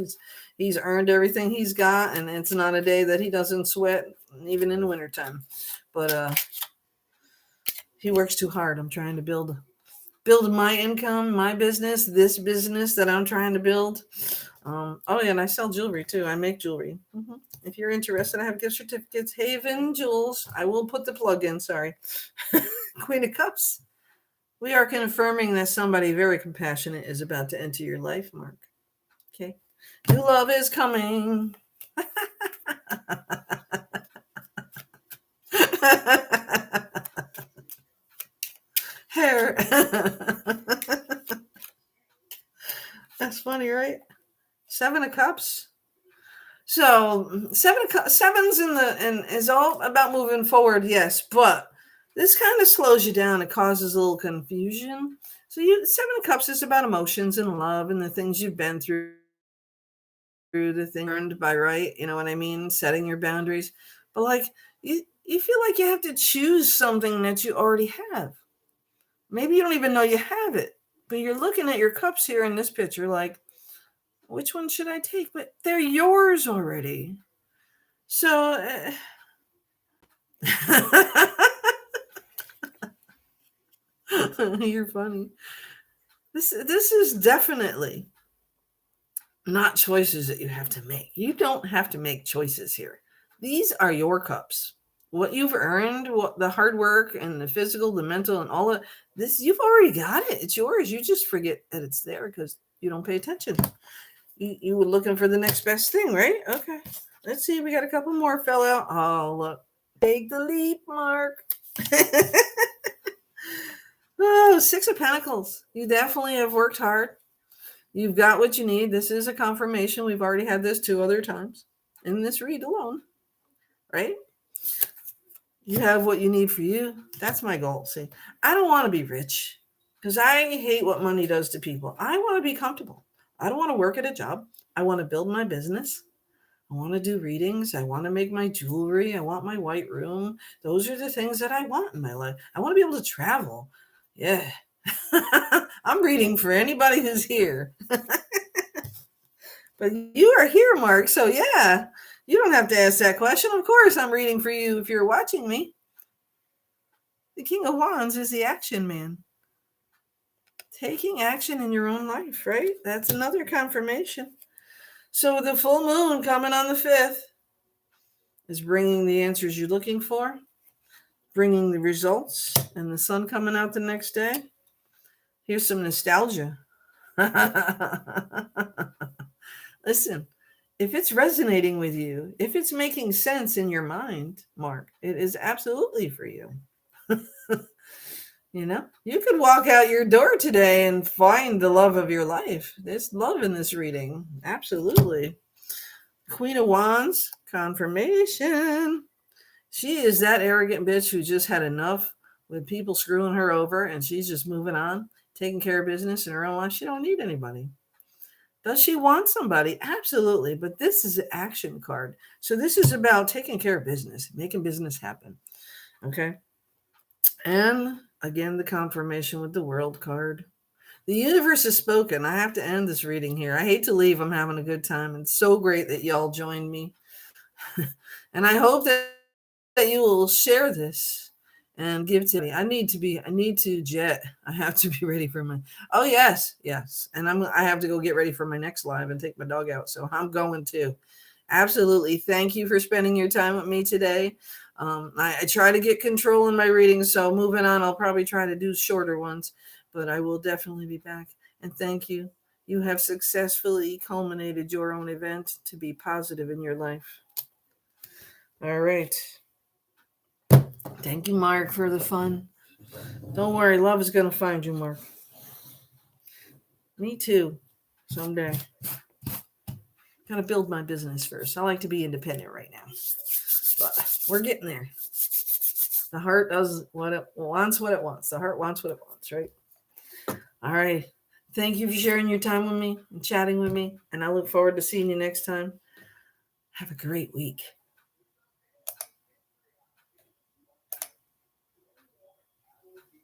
He's earned everything he's got, and it's not a day that he doesn't sweat, even in the wintertime. But he works too hard. I'm trying to build my income, my business, this business that I'm trying to build. Oh yeah, and I sell jewelry too. I make jewelry. If you're interested, I have gift certificates. Haven Jewels. I will put the plug in. Sorry. Queen of Cups. We are confirming that somebody very compassionate is about to enter your life, Mark. Okay. New love is coming. Hair. That's funny, right? 7 of Cups. So sevens and is all about moving forward, yes, but this kind of slows you down. It causes a little confusion. So 7 of Cups is about emotions and love and the things you've been through, the thing earned by right. You know what I mean? Setting your boundaries, but like you feel like you have to choose something that you already have. Maybe you don't even know you have it, but you're looking at your cups here in this picture, like, which one should I take? But they're yours already. So you're funny. This is definitely not choices that you have to make. You don't have to make choices here. These are your cups. What you've earned, what the hard work and the physical, the mental, and all of this, you've already got it. It's yours. You just forget that it's there because you don't pay attention. You were looking for the next best thing, right? Okay. Let's see. We got a couple more fell out. Oh, look. Take the leap, Mark. Oh, 6 of Pentacles. You definitely have worked hard. You've got what you need. This is a confirmation. We've already had this 2 other times in this read alone, right? You have what you need for you. That's my goal. See, I don't want to be rich because I hate what money does to people. I want to be comfortable. I don't want to work at a job. I want to build my business. I want to do readings. I want to make my jewelry. I want my white room. Those are the things that I want in my life. I want to be able to travel. Yeah. I'm reading for anybody who's here. But you are here, Mark. So yeah, you don't have to ask that question. Of course, I'm reading for you if you're watching me. The King of Wands is the action man. Taking action in your own life, right? That's another confirmation. So the full moon coming on the 5th is bringing the answers you're looking for, bringing the results, and the sun coming out the next day. Here's some nostalgia. Listen, if it's resonating with you, if it's making sense in your mind, Mark, it is absolutely for you. You know, you could walk out your door today and find the love of your life. There's love in this reading. Absolutely. Queen of Wands, confirmation. She is that arrogant bitch who just had enough with people screwing her over and she's just moving on, taking care of business in her own life. She don't need anybody. Does she want somebody? Absolutely. But this is an action card. So this is about taking care of business, making business happen. Okay. And again, the confirmation with the World card. The universe has spoken. I have to end this reading here. I hate to leave. I'm having a good time. It's so great that y'all joined me. And I hope that you will share this and give to me. I need to jet. I have to be ready for oh yes. And I have to go get ready for my next live and take my dog out. So I'm going too. Absolutely. Thank you for spending your time with me today. I try to get control in my readings. So moving on, I'll probably try to do shorter ones, but I will definitely be back. And thank you. You have successfully culminated your own event to be positive in your life. All right. Thank you, Mark, for the fun. Don't worry, love is going to find you, Mark. Me too, someday. Got to build my business first. I like to be independent right now, but we're getting there. The heart does what it wants, The heart wants what it wants, right? All right. Thank you for sharing your time with me and chatting with me, and I look forward to seeing you next time. Have a great week.